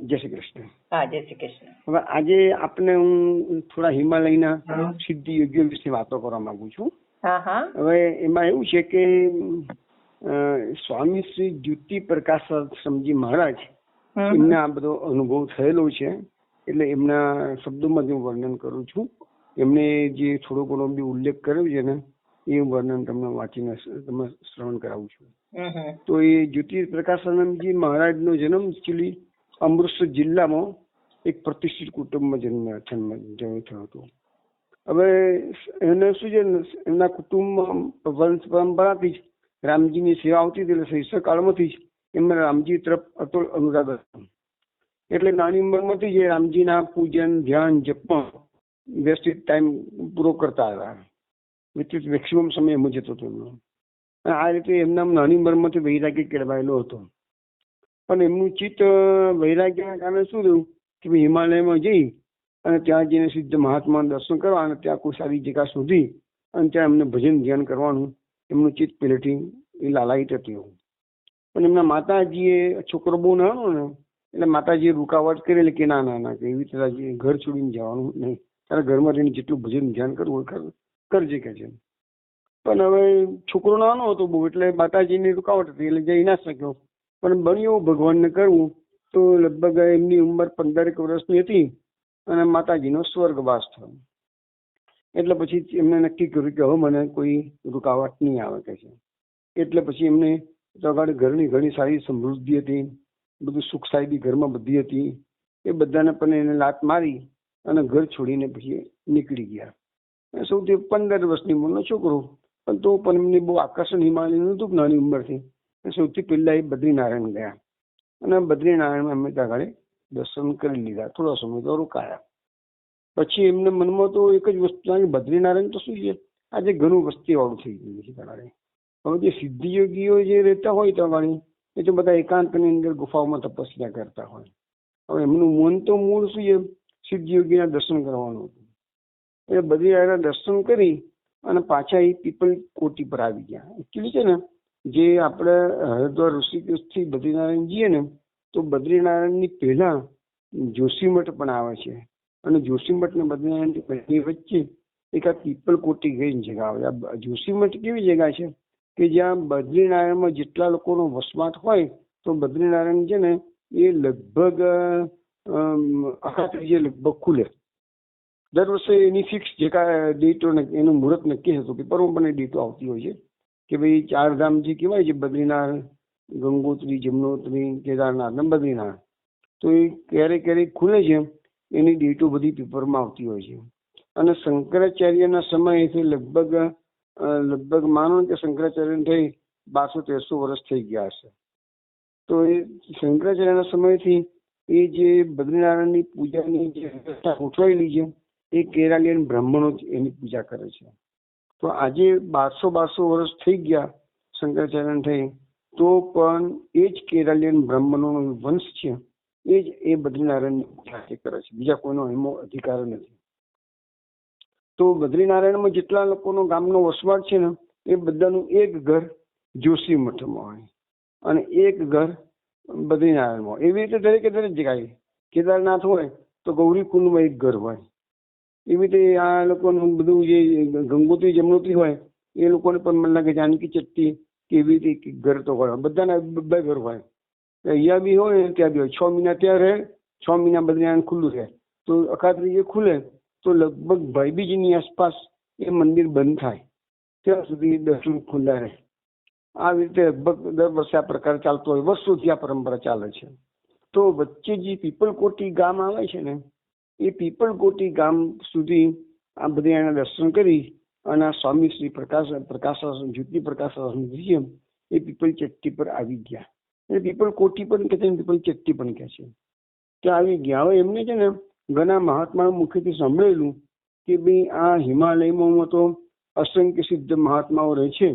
જય શ્રી કૃષ્ણ. હા, જય શ્રી કૃષ્ણ. હવે આજે આપણે હું થોડા હિમાલયના સિદ્ધિ યોગ્ય વિશે વાતો કરવા માંગુ છું. હા હા. હવે એમાં એવું છે કે સ્વામી શ્રી જ્યોતિ પ્રકાશ સમજી મહારાજ એમને આ બધો અનુભવ થયેલો છે, એટલે એમના શબ્દોમાં હું વર્ણન કરું છું. એમને જે થોડો ઘણો બી ઉલ્લેખ કર્યો છે ને એ વર્ણન તમને વાંચીને તમે શ્રવણ કરાવું છું. તો એ જ્યોતિ પ્રકાશાનંદજી મહારાજનો જન્મ એકચ્યુઅલી અમૃતસર જિલ્લામાં એક પ્રતિષ્ઠિત કુટુંબમાં જન્મ થયો હતો. હવે એને શું છે, એમના કુટુંબમાં વંશ પરંપરાથી જ રામજીની સેવા આવતી હતી, એટલે શૈશવકાળમાંથી જ એમને રામજી તરફ અતોલ અનુરાગ હતો. એટલે નાની ઉંમરમાંથી જ રામજીના પૂજન, ધ્યાન, જપમાં વ્યવસ્થિત ટાઈમ પૂરો કરતા હતા. મેક્સિમમ સમય એમ જતો હતો એમનો. આ રીતે એમના નાની ઉંમરમાંથી વૈરાગ્ય કેળવાયેલો હતો. પણ એમનું ચિત્ત વૈરાગ્યના કારણે શું થયું કે હિમાલયમાં જઈ અને ત્યાં જઈને સિદ્ધ મહાત્માનું દર્શન કરવા અને ત્યાં કોઈ સારી જગ્યા શોધી અને ત્યાં એમને ભજન ધ્યાન કરવાનું એમનું ચિત્ત પહેલેથી એ લાલાયિત હતું. પણ એમના માતાજીએ, છોકરો બહુ નાનો ને એટલે માતાજીએ રૂકાવટ કરેલી કે ના ના ના કે એવી રીતે ઘર છોડીને જવાનું નહીં, તારે ઘરમાં રહીને જેટલું ભજન ધ્યાન કરવું હોય કરજે કે છે. પણ હવે છોકરો નાનો હતો બહુ, એટલે માતાજીની રૂકાવટ હતી એટલે જઈ ના શક્યો. પણ બન્યું ભગવાનને કરવું તો લગભગ એમની ઉંમર 15 વર્ષની હતી અને માતાજીનો સ્વર્ગવાસ થયો. એટલે પછી એમને નક્કી કર્યું કે હવે મને કોઈ રૂકાવટ નહીં આવે કે છે. એટલે પછી એમને આગળ ઘરની ઘણી સારી સમૃદ્ધિ હતી, બધું સુખ સાહેબી ઘરમાં બધી હતી. એ બધાને પણ એને લાત મારી અને ઘર છોડીને પછી નીકળી ગયા. સૌથી 15 વર્ષની ઉંમરનો છોકરો, પણ તો પણ એમને બહુ આકર્ષણ હિમાલયનું હતું નાની ઉંમરથી. સૌથી પહેલા એ બદ્રીનારાયણ ગયા અને બદ્રીનારાયણમાં એમને ત્યાં આગળ દર્શન કરી લીધા. થોડો સમય તો રોકાયા. પછી એમને મનમાં તો એક જ વસ્તુ કે બદ્રીનારાયણ તો શું છે, આજે ઘણું વસ્તીવાળું થઈ ગયું છે તમારે. હવે જે સિદ્ધિયોગીઓ જે રહેતા હોય તમારી એ તો બધા એકાંતની અંદર ગુફાઓમાં તપસ્યા કરતા હોય. હવે એમનું મન તો મૂળ શું છે, સિદ્ધિયોગીના દર્શન કરવાનું હતું. એ બદ્રીનારાયણના દર્શન કરી અને પાછા એ પીપલ કોટી પર આવી ગયા. એકચ્યુઅલી છે ને જે આપણે હરિદ્વાર ઋષિકેશથી બદ્રીનારાયણ જઈએ ને તો બદ્રીનારાયણની પહેલા જોશીમઠ પણ આવે છે અને જોશીમઠ ને બદ્રીનારાયણની વચ્ચે એક આ પીપલ કોટી ગઈ જગ્યા આવે. આ જોશીમઠ કેવી જગ્યા છે કે જ્યાં બદ્રીનારાયણમાં જેટલા લોકોનો વસવાટ હોય તો બદ્રીનારાયણ છે ને એ લગભગ અખાત્રીજે લગભગ ખુલે. દર વર્ષે એની ફિક્સ જે ડેટો એનું મુહૂર્ત નક્કી થતું, પેપરમાં પણ એ ડેટો આવતી હોય છે કે ભાઈ 4 ધામ જે કહેવાય છે બદ્રીનારાયણ, ગંગોત્રી, જમનોત્રી, કેદારનાથ ને બદ્રીનાથ, તો એ ક્યારેક ખુલે છે. એની ડેટો બધી પેપરમાં આવતી હોય છે. અને શંકરાચાર્યના સમયથી લગભગ માનો કે શંકરાચાર્યને થઈ 1200-1300 વર્ષ થઈ ગયા હશે. તો એ શંકરાચાર્યના સમયથી એ જે બદ્રીનારાયણની પૂજાની જે વ્યવસ્થા ગોઠવાયેલી છે એ કેરાલિયન બ્રાહ્મણો એની પૂજા કરે છે. તો આજે 1200 વર્ષ થઈ ગયા શંકરાચાર્યને થઈ, તો પણ એ જ કેરાલિયન બ્રાહ્મણોનો વંશ છે, એ જ એ બદ્રીનારાયણની પૂજા કરે છે. બીજા કોઈનો એમાં અધિકાર નથી. તો બદ્રીનારાયણમાં જેટલા લોકોનો ગામનો વસવાટ છે ને એ બધાનું એક ઘર જોશી મઠમાં હોય અને એક ઘર બદ્રીનારાયણમાં. એવી રીતે દરેક જગ્યાએ કેદારનાથ હોય તો ગૌરીકુંડમાં એક ઘર હોય. એવી રીતે આ લોકોનું બધું જે ગંગોત્રી, જમનોત્રી હોય એ લોકોને પણ મને લાગે જાનકી ચટ્ટી કે એવી રીતે ઘર તો હોય. બધાના 2 ઘર હોય. અહીંયા બી હોય ત્યાં બી હોય. 6 મહિના ત્યાં રહે, 6 મહિના બદ્રીનારાયણ ખુલ્લું રહે. તો અખાત્રીજે ખુલે તો લગભગ ભાઈબીજની આસપાસ એ મંદિર બંધ થાય ત્યાં સુધી દર્શન ખુલ્લા રહે. આવી રીતે લગભગ દર વર્ષે આ પ્રકાર ચાલતો હોય. વર્ષોથી આ પરંપરા ચાલે છે. તો વચ્ચે જે પીપલકોટી ગામ આવે છે ને એ પીપલકોટી ગામ સુધી આ બદ્રીનારાયણના દર્શન કરી અને સ્વામી શ્રી જ્યોતિ પ્રકાશાનંદજી એ પીપલ ચટ્ટી પર આવી ગયા. એ પીપલકોટી પણ કહે છે, પીપલ ચટ્ટી પણ કહે છે. ત્યાં આવી ગયા. હવે એમને છે ને ઘણા મહાત્મા મુખેથી સાંભળેલું કે ભાઈ આ હિમાલયમાં તો અસંખ્ય સિદ્ધ મહાત્માઓ રહે છે,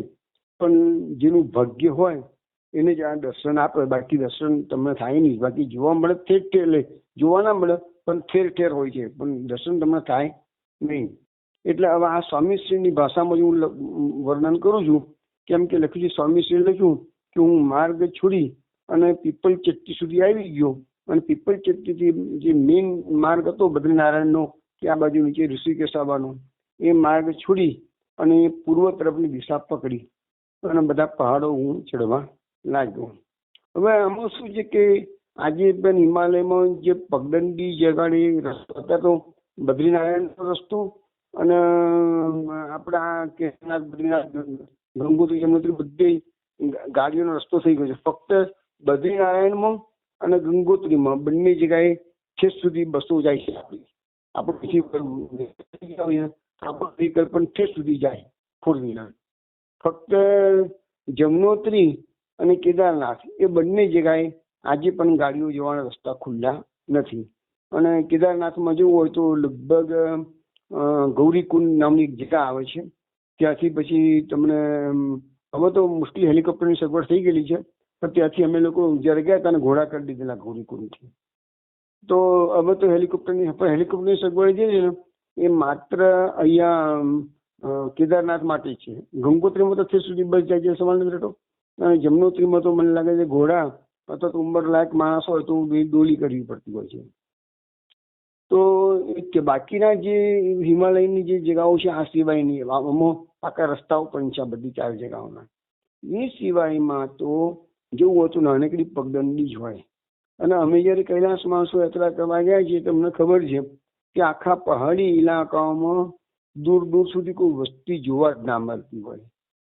પણ જેનું ભાગ્ય હોય એને જ આ દર્શન આપે. બાકી દર્શન તમને થાય નહીં. બાકી જોવા મળે ઠેર ઠેર, જોવા ના મળે પણ ઠેર ઠેર હોય છે, પણ દર્શન તમને થાય નહીં. એટલે હવે આ સ્વામીશ્રીની ભાષામાં હું વર્ણન કરું છું. કેમ કે લખ્યું છે, સ્વામીશ્રીએ લખ્યું કે હું માર્ગ છોડી અને પીપલ ચટ્ટી સુધી આવી ગયો અને પીપલ ચેપટીથી જે મેઇન માર્ગ હતો બદ્રીનારાયણનો કે આ બાજુ નીચે ઋષિકેશ આવવાનો, એ માર્ગ છોડી અને પૂર્વ તરફની દિશા પકડી અને બધા પહાડો હું ચડવા લાગ્યો. હવે આમાં શું છે કે આજે પણ હિમાલયમાં જે પગદંડી જગાડી રસ્તો હતા તો બદ્રીનારાયણનો રસ્તો અને આપણા કેદારનાથ બદ્રીનાથ ગંગોત્રી યમનોત્રી બધી ગાડીઓનો રસ્તો થઈ ગયો છે. ફક્ત બદ્રીનારાયણમાં અને ગંગોત્રીમાં બંને જગ્યાએ ઠેસ સુધી બસો જાય છે. આપણું વ્હીકલ પણ ઠેસ સુધી જાય 4-વ્હીલર. ફક્ત જમનોત્રી અને કેદારનાથ એ બંને જગ્યાએ આજે પણ ગાડીઓ જવાના રસ્તા ખુલ્લા નથી. અને કેદારનાથમાં જવું હોય તો લગભગ ગૌરીકુંડ નામની એક જગ્યા આવે છે, ત્યાંથી પછી તમને હવે તો મુશ્કેલ હેલિકોપ્ટરની સગવડ થઈ ગયેલી છે, પણ ત્યાંથી અમે લોકો જ્યારે ગયા હતા ઘોડા કરી દીધેલા ગૌરીકુંડથી. તો હવે તો હેલિકોપ્ટરની સગવડ જે છે ને એ માત્ર અહીંયા કેદારનાથ માટે છે. ગંગોત્રીમાં તો ઠેસ સુધી બસ જાય છે સવાલ નથી રહેતો, અને જમનોત્રીમાં તો મને લાગે છે ઘોડા અથવા તો ઉંમરલાયક માણસ હોય તો ડોલી કરવી પડતી હોય છે. તો બાકીના જે હિમાલયની જે જગાઓ છે આ સિવાયની આમાં પાકા રસ્તાઓ પણ છે બધી 4 જગાઓના. એ સિવાયમાં તો જેવું હતું નાનકડી પગદંડી જ હોય. અને અમે જયારે કૈલાસ માણસો યાત્રા કરવા ગયા છીએ તમને ખબર છે કે આખા પહાડી ઇલાકાઓમાં દૂર દૂર સુધી કોઈ વસ્તી જોવા જ ના મળતી હોય,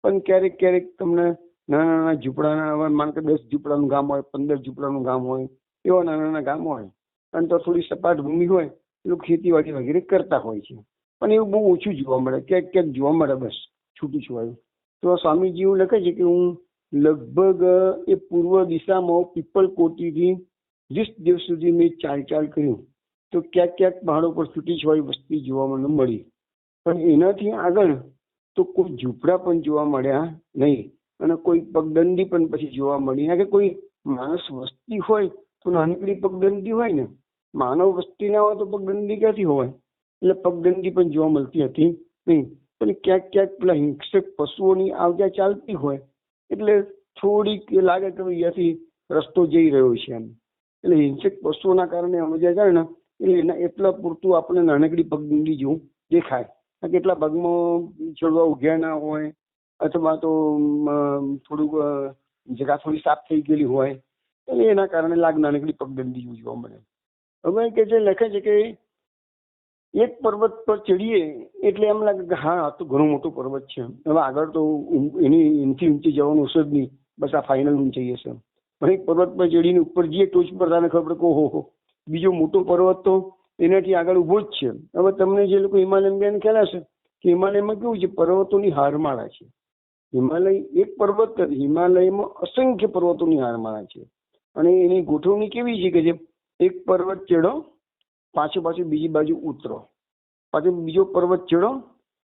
પણ ક્યારેક ક્યારેક તમને નાના નાના ઝૂંપડાના, માન કે 10 ઝૂંપડાનું ગામ હોય, 15 ઝૂંપડાનું ગામ હોય, એવા નાના નાના ગામ હોય અને તો થોડી સપાટ ભૂમિ હોય એ લોકો ખેતીવાડી વગેરે કરતા હોય છે. પણ એવું બહુ ઓછું જોવા મળે, ક્યાંક ક્યાંક જોવા મળે, બસ છૂટું છવાયું. તો સ્વામીજી એવું લખે છે કે હું લગભગ એ પૂર્વ દિશામાં પીપલકોટીથી 20 દિવસ સુધી મેં ચાલ કર્યું તો ક્યાંક ક્યાંક પહાડો પર છૂટી છવાઈ વસ્તી જોવા મને મળી. પણ એનાથી આગળ તો કોઈ ઝૂંપડા પણ જોવા મળ્યા નહીં અને કોઈ પગદંડી પણ પછી જોવા મળી ના. કે કોઈ માણસ વસ્તી હોય તો નાનકડી પગદંડી હોય ને, માનવ વસ્તી ના હોય તો પગદંડી ક્યાંથી હોય? એટલે પગદંડી પણ જોવા મળતી હતી નહીં. પણ ક્યાંક ક્યાંક પેલા હિંસક પશુઓની આવજા ચાલતી હોય એટલે થોડીક લાગે કે અહીંયાથી રસ્તો જઈ રહ્યો છે એમ. એટલે હિંસક પશુઓના કારણે અમે જ્યાં જાય ને એટલે એટલા પૂરતું આપણે નાનકડી પગદંડી જેવું દેખાય. કેટલા ભાગમાં છોડવા ઉગ્યા ના હોય અથવા તો થોડુંક જગા થોડી સાફ થઈ ગયેલી હોય એટલે એના કારણે નાનકડી પગદંડી જેવું જોવા મળે. હવે કે જે લખે છે કે એક પર્વત પર ચડીએ એટલે એમ લાગે કે હા આ તો ઘણો મોટો પર્વત છે, હવે આગળ તો એનાથી ઊંચે જવાનું હશે જ નહીં, બસ આ ફાઇનલ ઊંચાઈ હશે. પણ એક પર્વત પર ચડીને ઉપર જઈએ ટોચ પર તાને ખબર પડે કે ઓહો બીજો મોટો પર્વત તો એનાથી આગળ ઉભો જ છે. હવે તમને જે લોકો હિમાલયન બેન ખ્યાલ હશે કે હિમાલયમાં કેવું છે, પર્વતોની હારમાળા છે. હિમાલય એક પર્વત, હિમાલયમાં અસંખ્ય પર્વતોની હારમાળા છે. અને એની ગોઠવણી કેવી છે કે જે એક પર્વત ચડો પાછો બીજી બાજુ ઉતરો, પાછો બીજો પર્વત ચડો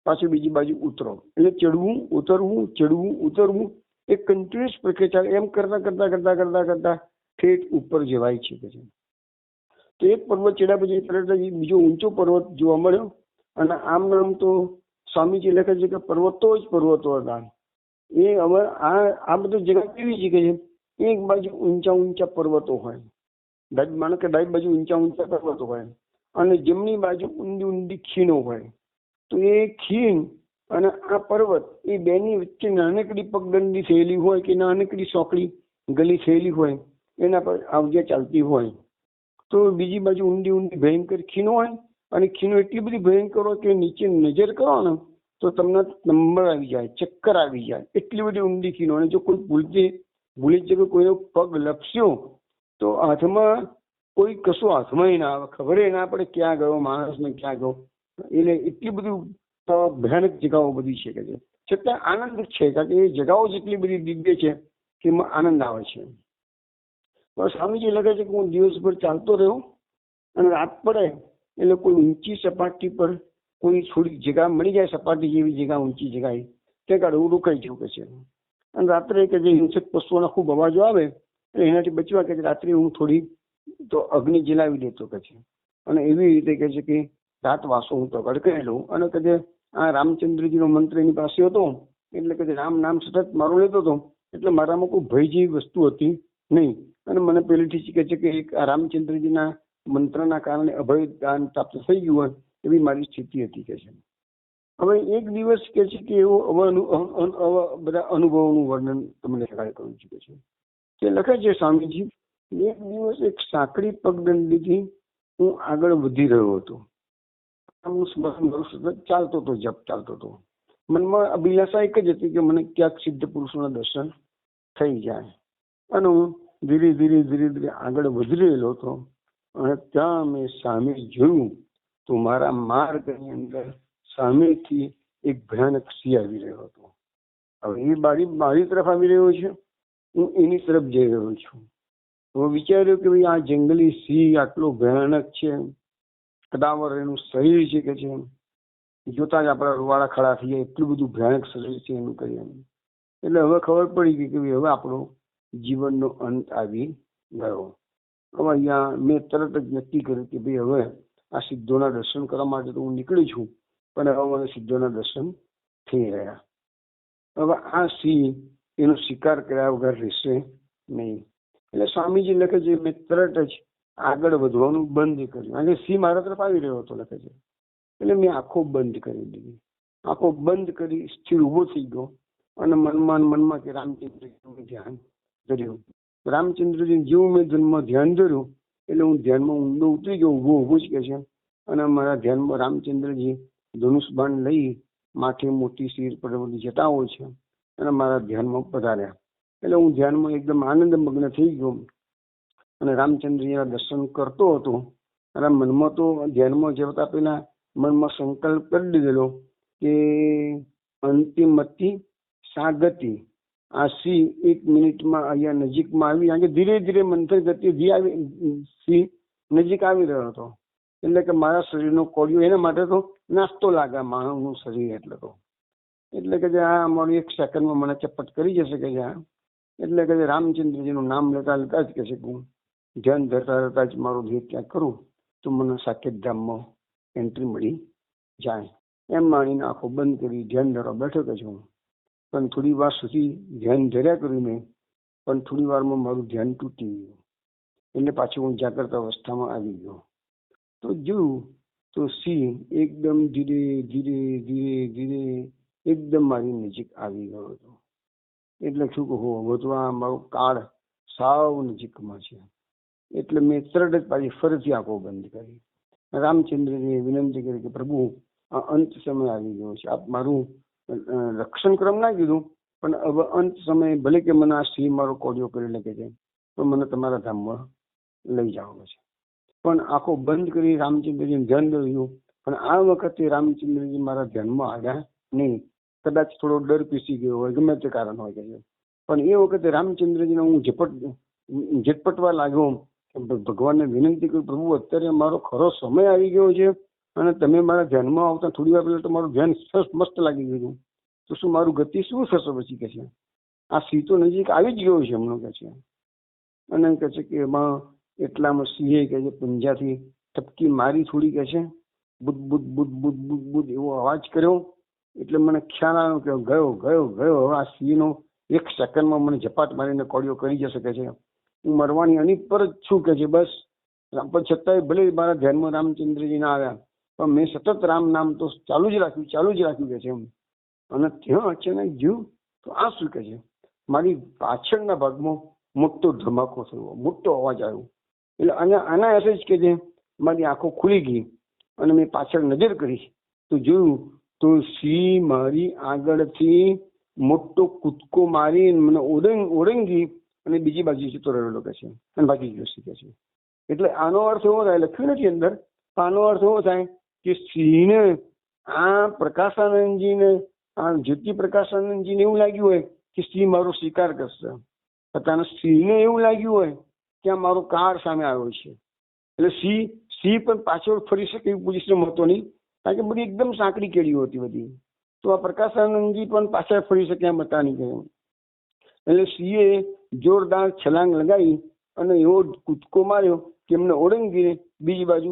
પાછો બીજી બાજુ ઉતરો, એટલે ચડવું ઉતરવું ચડવું ઉતરવું એક કન્ટિન્યુઅસ પ્રક્રિયા ચાલે. એમ કરતા કરતા કરતા કરતા કરતા ઠેઠ ઉપર જવાય છે. તો એક પર્વત ચડ્યા પછી તરત જ બીજો ઊંચો પર્વત જોવા મળ્યો. અને આમ નામ તો સ્વામીજી લખે છે કે પર્વતો જ પર્વતો હતા. એ હવે આ બધું જગ્યા કેવી છે કે એક બાજુ ઊંચા પર્વતો હોય, માનો કે ડાબી બાજુ ઊંચા પર્વતો હોય અને જમણી બાજુ ઊંડી ખીણો હોય. તો એ ખીણ અને આ પર્વત એ બેની વચ્ચે નાનકડી પગદંડી થયેલી હોય કે નાનકડી સોકડી ગલી થયેલી હોય, એના પર આવજા ચાલતી હોય. તો બીજી બાજુ ઊંડી ભયંકર ખીણો હોય અને ખીણો એટલી બધી ભયંકર હોય કે નીચે નજર કરો ને તો તમને નંબર આવી જાય, ચક્કર આવી જાય, એટલી બધી ઊંડી ખીણો. અને જો કોઈ ભૂલી જગ્યાએ કોઈનો પગ લપસ્યો તો હાથમાં કોઈ કશું હાથમાં ના આવે, ખબર ના પડે ક્યાં ગયો માણસને ક્યાં ગયો. એટલે એટલી બધી ભયાનક જગાઓ બધી છે કે છતાં આનંદ છે, કારણ કે એ જગાઓ જેટલી બધી દિવ્ય છે કે એમાં આનંદ આવે છે. બસ સ્વામીજી લખે છે કે હું દિવસભર ચાલતો રહ્યો અને રાત પડે એટલે કોઈ ઊંચી સપાટી પર કોઈ થોડી જગ્યા મળી જાય, સપાટી જેવી જગ્યા, ઊંચી જગ્યાએ ત્યાં કાઢ હું રોકાઈ જવું કે છે. અને રાત્રે કે જે હિંસક પશુઓના ખૂબ અવાજો આવે એટલે એનાથી બચવા કે રાત્રે હું થોડી તો અગ્નિ જલાવી દેતો કે છે. અને એવી રીતે કે છે કે રાત વાસો હું તો કરી લઉં. અને કે આ રામચંદ્રજીનો મંત્ર એની પાસે હતો એટલે કે રામ નામ સતત મારું લેતો હતો એટલે મારામાં કોઈ ભય જેવી વસ્તુ હતી નહીં. અને મને પહેલેથી જ કહે છે કે એક રામચંદ્રજીના મંત્રના કારણે અભય દાન પ્રાપ્ત થઈ ગયું હોય એવી મારી સ્થિતિ હતી કે છે. હવે એક દિવસ કે છે કે એવું બધા અનુભવોનું વર્ણન તમને સકાળે કરું છું કે છે કે લખે છે સ્વામીજી, એક દિવસ એક સાંકડી પગદંડીથી હું આગળ વધી રહ્યો હતો. હું સ્મરણ કરું સતત ચાલતો હતો, જપ ચાલતો હતો. મનમાં અભિલાષા એક જ હતી કે મને ક્યાંક સિદ્ધ પુરુષોના દર્શન થઈ જાય. અને હું ધીરે ધીરે ધીરે ધીરે આગળ વધી રહેલો હતો. અને ત્યાં મેં સામે જોયું તો મારા માર્ગની અંદર સામેથી એક ભયાનક સિંહ આવી રહ્યો હતો. હવે એ મારી તરફ આવી રહ્યો છે, હું એની તરફ જઈ રહ્યો છું. હું વિચાર્યું કે ભાઈ આ જંગલી સિંહ આટલો ભયાનક છે, કદાવર એનું શરીર છે કે છે, જોતા જ આપણા રૂવાડા ખડા થઈ જાય એટલું બધું ભયાનક શરીર છે એનું કરીએ. એટલે હવે ખબર પડી ગઈ કે હવે આપણો જીવનનો અંત આવી ગયો. હવે અહીંયા મેં તરત જ નક્કી કર્યું કે ભાઈ હવે આ સિદ્ધોના દર્શન કરવા માટે તો હું નીકળી છું, પણ હવે મને સિદ્ધોના દર્શન થઈ રહ્યા. હવે આ સિંહ એનો શિકાર કર્યા વગર રહેશે નહીં. એટલે સ્વામીજી લખે છે મેં તરત જ આગળ વધવાનું બંધ કર્યું. અને સિંહ મારા તરફ આવી રહ્યો હતો લખે છે. એટલે મેં આંખો બંધ કરી દીધી. આંખો બંધ કરી સ્થિર ઊભો થઈ ગયો અને મનમાં કે રામચંદ્રજીનું ધ્યાન ધર્યું. રામચંદ્રજી જેવું મેં ધ્યાન ધર્યું એટલે હું ધ્યાનમાં ઊંડો ઉતરી ગયો, ઊભો જ કે છે. અને મારા ધ્યાનમાં રામચંદ્રજી ધનુષ બાણ લઈ માથે મોટી શિર પર બધી જતા હોય છે અને મારા ધ્યાનમાં પધાર્યા. એટલે હું ધ્યાનમાં એકદમ આનંદ મગ્ન થઈ ગયો અને રામચંદ્રજીના દર્શન કરતો હતો. અને મનમાં તો ધ્યાનમાં જતા પહેલા મનમાં સંકલ્પ કરી દીધેલો કે અંતિમતી સાગતી, આ સિંહ 1 મિનિટમાં અહીંયા નજીકમાં આવી. કારણ કે ધીરે ધીરે મંથર ગતિથી આવી સિંહ નજીક આવી રહ્યો હતો. એટલે કે મારા શરીરનો કોડિયો એના માટે તો નાસ્તો લાગે માનવનું શરીર. એટલે કે આ અમારું 1 સેકન્ડમાં મને ચપટ કરી જશે કે છે. એટલે કે રામચંદ્રજીનું નામ લેતા લેતા જ કે છે હું ધ્યાન ધરતા ધરતા જ મારું ધ્યેય ત્યાં કરું તો મને સાકેત ધામમાં એન્ટ્રી મળી જાય. એમ માણીને આંખો બંધ કરી ધ્યાન ધરવા બેઠો કે છું. પણ થોડી વાર સુધી ધ્યાન ધર્યા કર્યું મેં, પણ થોડી વારમાં મારું ધ્યાન તૂટી ગયું. એટલે પાછું હું જાગ્રત અવસ્થામાં આવી ગયો. તો જોયું તો સિંહ એકદમ ધીરે ધીરે ધીરે ધીરે એકદમ મારી નજીક આવી ગયો હતો. એટલે શું કહું, હવે તો આ મારો કાળ સાવ નજીકમાં છે. એટલે મેં તરત જ પાછી ફરીથી આંખો બંધ કરી. રામચંદ્રજીએ વિનંતી કરી કે પ્રભુ આ અંત સમય આવી ગયો છે, આપ મારું રક્ષણ ક્રમ ના કીધું પણ હવે અંત સમયે ભલે કે મને આ સિંહ મારો કોડિયો કરી લખે છે તો મને તમારા ધામમાં લઈ જાઓ છે. પણ આંખો બંધ કરી રામચંદ્રજીને ધ્યાન દોર્યું. પણ આ વખતે રામચંદ્રજી મારા ધ્યાનમાં આવ્યા નહીં. કદાચ થોડો ડર પીસી ગયો હોય, ગમે તે કારણ હોય કે. પણ એ વખતે રામચંદ્રજીને હું ઝટપટવા લાગ્યો. ભગવાનને વિનંતી કરી પ્રભુ અત્યારે મારો ખરો સમય આવી ગયો છે અને તમે મારા ધ્યાનમાં આવતા થોડી વાર પહેલા તો મારું ધ્યાન મસ્ત લાગી ગયું. તો શું મારું ગતિ શું થશે પછી કે છે. આ સિંહ તો નજીક આવી જ ગયો છે હમણાં કે છે. અને કહે છે કે એમાં એટલામાં સિંહે કે છે પંજાથી ટપકી મારી થોડી કે છે, બુદ બુદ બુદ બુદ બુદ બુદ એવો અવાજ કર્યો. એટલે મને ખ્યાલ આવ્યો કે ગયો ગયો ગયો. હવે આ સિંહનો 1 સેકન્ડમાં મને ઝપાટ મારીને કોડિયો કરી જશે કે છે. હું મરવાની અની પર જ છું કે છે. બસ પણ છતાંય ભલે મારા ધ્યાનમાં રામચંદ્રજી ના આવ્યા પણ મેં સતત રામ નામ તો ચાલુ જ રાખ્યું કે છે. અને ત્યાં અચાનક જોયું તો આ શું કે છે, મારી પાછળના ભાગમાં મોટો ધમાકો થયો, મોટો અવાજ આવ્યો. એટલે આના એસે જ કે છે મારી આંખો ખુલી ગઈ અને મેં પાછળ નજર કરી તો જોયું તો સિંહ મારી આગળથી મોટો કૂદકો મારી મને ઓળંગી અને બીજી બાજુ જતો રહેલો કે છે અને ભાગી ગયો કે છે. એટલે આનો અર્થ એવો થાય, લખ્યું નથી અંદર, આનો અર્થ એવો થાય કે સિંહને આ પ્રકાશાનંદજીને આ જ્યોતિ પ્રકાશાનંદજીને એવું લાગ્યું હોય કે સિંહ મારો શિકાર કરશે. પોતાના સિંહને એવું લાગ્યું હોય કે આ મારો કાર સામે આવ્યો છે. એટલે સિંહ પણ પાછળ ફરી શકે એવી પોઝિશન હતો નહીં, કારણ કે બધી એકદમ સાંકડી કેડીઓ હતી બધી. તો આ પ્રકાશાનંદજી પણ પાછળ ફરી શકે એમ હતા નહીં. એટલે સિંહે જોરદાર છલાંગ લગાવી અને એવો કૂદકો માર્યો કે એમને ઓળંગીને બીજી બાજુ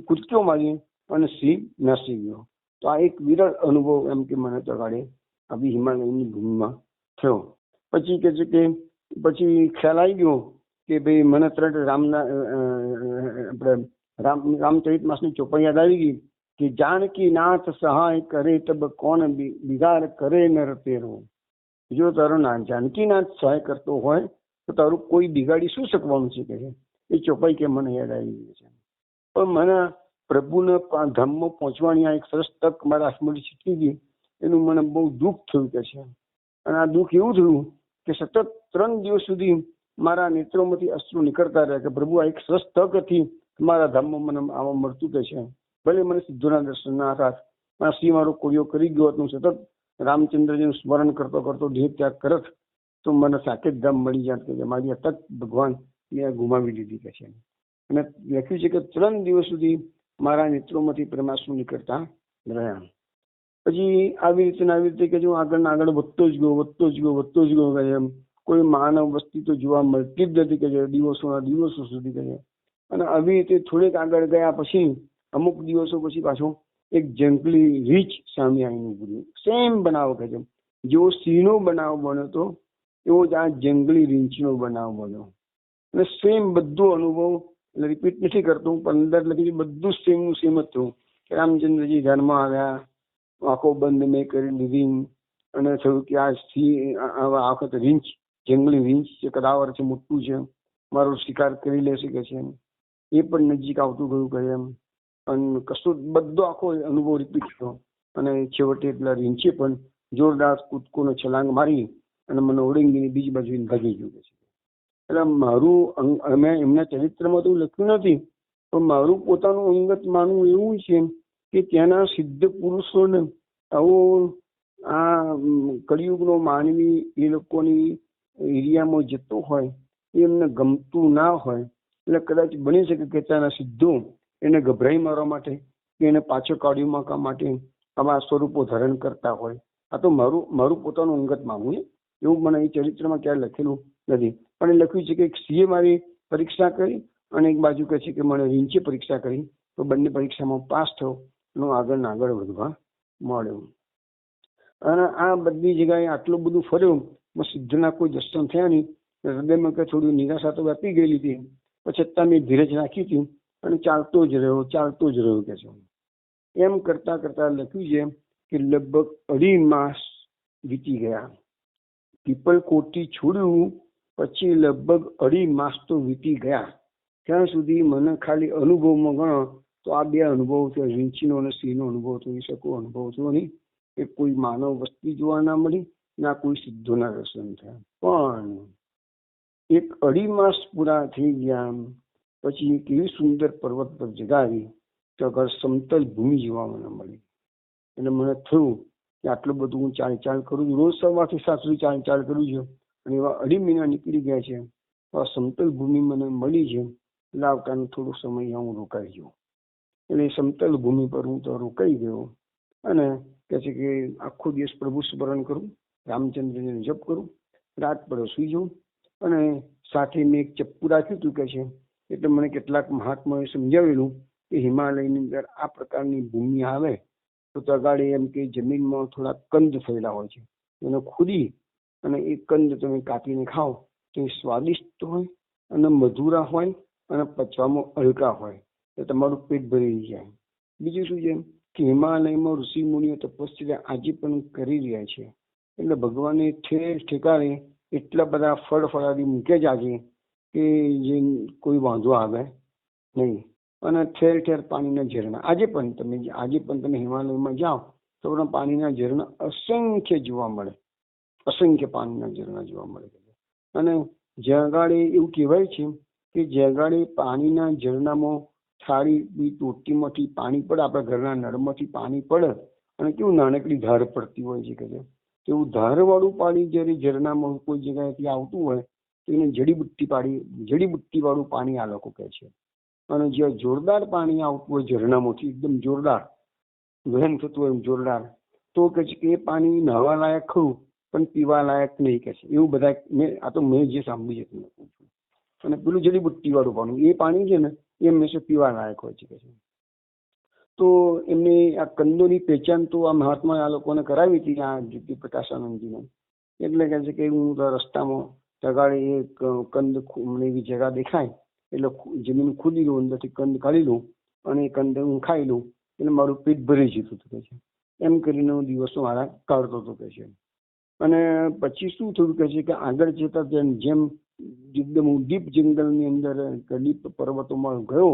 કૂદકો મારી અને સિંહ નાસી ગયો. તો આ એક વિરળ અનુભવ એમ કે મને તો ગાડે આવી હિમાલયની ભૂમિમાં થયો. પછી કે છે કે પછી ખ્યાલ આવી ગયો કે ભાઈ મને તરત આપણે રામચરિત માસની ચોપાઈ યાદ આવી ગઈ કે જાનકી નાથ સહાય કરે તબ કોણ બિગાડ કરે નર તેરો. જો તારો જાનકીનાથ સહાય કરતો હોય તો તારું કોઈ બિગાડી શું શકવાનું છે કે એ ચોપાઈ કે મને યાદ આવી ગઈ છે. પણ મને પ્રભુના ધામમાં પહોંચવાની આ એક સરસ તક મારા હાથમાંથી છૂટી ગઈ, એનું મને બહુ દુઃખ થયું કે છે. અને આ દુઃખ એવું થયું કે સતત 3 દિવસ સુધી મારા નેત્રોમાંથી અશ્રુ નીકળતા રહ્યા કે પ્રભુ આ એક સરસ તક હતી, મારા ધામમાં મને આવા મળતું કે છે. ભલે મને સિદ્ધોના દર્શન ના હતા, મારા શ્રી મારો કોળિયો કરી ગયો હતો, સતત રામચંદ્રજીનું સ્મરણ કરતો કરતો દેહ ત્યાગ કરત તો મને સાકેત ધામ મળી જાત કે મારી આ તક ભગવાન મેં ગુમાવી લીધી કે છે. અને લખ્યું છે કે 3 દિવસ સુધી મારા નેત્રોમાંથી પ્રેમાશ્રુ નીકળતા રહ્યા. પછી આવી રીતે કે જો આગળ વધતો જ ગયો કે એમ કોઈ માનવ વસ્તી તો જોવા મળતી જ નથી કે દિવસો સુધી કે. અને આવી રીતે થોડેક આગળ ગયા પછી અમુક દિવસો પછી પાછો એક જંગલી રીંછ સામે આવીને ઉભી. સેમ બનાવ કે છે, જેવો સિંહનો બનાવ બન્યો હતો એવો જ આ જંગલી રીંછનો બનાવ બન્યો. અને સેમ બધો અનુભવ રિપીટ નથી કરતો, પણ અંદર લખી બધું સેમ જ થયું કે રામચંદ્રજી ધ્યાનમાં આવ્યા, આંખો બંધ મેં કરી લીધી અને થયું કે આ વખત રીંછ, જંગલી રીંછ છે, કદાવર છે, મોટું છે, મારો શિકાર કરી લેશે કે છે. એ પણ નજીક આવતું ગયું કહે એમ. અને કશું બધો આખો અનુભવ રિપીટ થયો. અને છેવટે પેલા રીંછે પણ જોરદાર કૂદકોનો છલાંગ મારી અને મને ઓળંગીને બીજી બાજુ ભાગી ગયું છે. એટલે મારું મેં એમના ચરિત્રમાં તો લખ્યું નથી, પણ મારું પોતાનું અંગત માનવું એવું છે કે ત્યાંના સિદ્ધ પુરુષોને આવો આ કળિયુગનો માનવી એ લોકોની એરિયામાં જતો હોય એ એમને ગમતું ના હોય, એટલે કદાચ બની શકે કે ત્યાંના સિદ્ધો એને ગભરાઈ મારવા માટે કે એને પાછો કાઢી મૂકવા માટે આવા સ્વરૂપો ધારણ કરતા હોય. આ તો મારું પોતાનું અંગત માનવું છે, એવું મને એ ચરિત્રમાં ક્યારે લખેલું નથી. પણ એ લખ્યું છે કે એક સિંહે મારી પરીક્ષા કરી અને એક બાજુ કહે છે કે મને રીંછે પરીક્ષા કરી, તો બંને પરીક્ષામાં પાસ થયો અને આગળ વધવા મળ્યો. અને આ બધી જગ્યાએ આટલું બધું ફર્યું, સિદ્ધના કોઈ દર્શન થયા નહીં. હૃદયમાં કે થોડી નિરાશા તો વ્યાપી ગયેલી હતી, પણ છતાં મેં ધીરજ રાખી હતી અને ચાલતો જ રહ્યો કે છે. એમ કરતા લખ્યું છે કે લગભગ 2.5 માસ વીતી ગયા. પીપલકોટથી છોડ્યું પછી લગભગ 2.5 માસ તો વીતી ગયા. ત્યાં સુધી મને ખાલી અનુભવમાં ગણો તો આ 2 અનુભવ થયો, રીંછીનો અને સિંહનો અનુભવ થઈ શકો અનુભવ થયો નહીં. એ કોઈ માનવ વસ્તી જોવા ના મળી, ના કોઈ સિદ્ધોના દર્શન થયા. પણ 1.5 માસ પૂરા થઈ ગયા પછી એક એવી સુંદર પર્વત પર જગા આવી તો આગળ સમતલ ભૂમિ જોવા મને મળી. એટલે મને થયું કે આટલું બધું હું ચાલ કરું છું, રોજ સવારથી 7 સુધી ચાલ કરું છું, અને એવા 2.5 મહિના નીકળી ગયા છે. તો આ સમતલ ભૂમિ મને મળી છે, લાવતાનો થોડો સમય હું રોકાઈ ગયો. એટલે સમતલ ભૂમિ પર હું તો રોકાઈ ગયો અને કહે છે કે આખો દિવસ પ્રભુ સ્મરણ કરું, રામચંદ્રજીને જપ કરું, રાત પડે સુઈ જાઉં. અને સાથે મેં એક ચપ્પુ રાખ્યું હતું કે છે. એટલે મને કેટલાક મહાત્માઓએ સમજાવેલું કે હિમાલયની અંદર આ પ્રકારની ભૂમિ આવે તો તગાડે એમ કે જમીનમાં થોડા કંદ થયેલા હોય છે, એને ખોદી અને એ કંદ તમે કાપીને ખાઓ તો એ સ્વાદિષ્ટ હોય અને મધુરા હોય અને પચવામાં હલકા હોય, તો તમારું પેટ ભરી જાય. બીજું શું છે કે હિમાલયમાં ઋષિ મુનિઓ તપસ્યા આજે પણ કરી રહ્યા છે. એટલે ભગવાને ઠેર ઠેકાણે એટલા બધા ફળાદી મૂકે છે આજે કે જે કોઈ વાંધો આવે નહીં. અને ઠેર ઠેર પાણીના ઝરણા આજે પણ તમે હિમાલયમાં જાઓ તો પણ પાણીના ઝરણા અસંખ્ય જોવા મળે, અસંખ્ય પાણીના ઝરણા જોવા મળે. અને જ્યાં ગાળે એવું કહેવાય છે કે જ્યાં ગાળે પાણીના ઝરણામાં થાળી ટોટીમાંથી પાણી પડે, આપણા ઘરના નળમાંથી પાણી પડે અને કેવું નાનકડી ધાર પડતી હોય છે કે એવું ધારવાળું પાણી જ્યારે ઝરણામાં કોઈ જગ્યાએથી આવતું હોય તો એને જડીબુટ્ટી વાળું પાણી આ લોકો કહે છે. અને જ્યાં જોરદાર પાણી આવતું હોય ઝરણામાંથી, એકદમ જોરદાર વહેન થતું હોય જોરદાર, તો કહે છે કે એ પાણી નહાવા લાયક ખરું પણ પીવા લાયક નહીં કે છે. એવું બધા મેં જે સાંભળ્યું છે. અને પેલું જડીબુટ્ટી વાળું પાણી, એ પાણી છે ને એ હંમેશા પીવા લાયક હોય છે. તો એમને આ કંદોની પહેચાન તો આ મહાત્મા આ લોકોને કરાવી હતી, આ જ્યોતિ પ્રકાશાનંદજીને. એટલે કહે છે કે હું રસ્તામાં તગાડે એક કંદ મને એવી જગ્યા દેખાય એટલે જમીન ખોદી લઉં, અંદરથી કંદ કાઢી લઉં અને એ કંદ હું ખાઈ લઉં એટલે મારું પેટ ભરી જતું હતું કે છે. એમ કરીને હું દિવસો મારા કાઢતો હતો કે છે. અને પછી શું થયું કે છે કે આગળ જતા જેમ એકદમ ડીપ જંગલની અંદર ડીપ પર્વતોમાં ગયો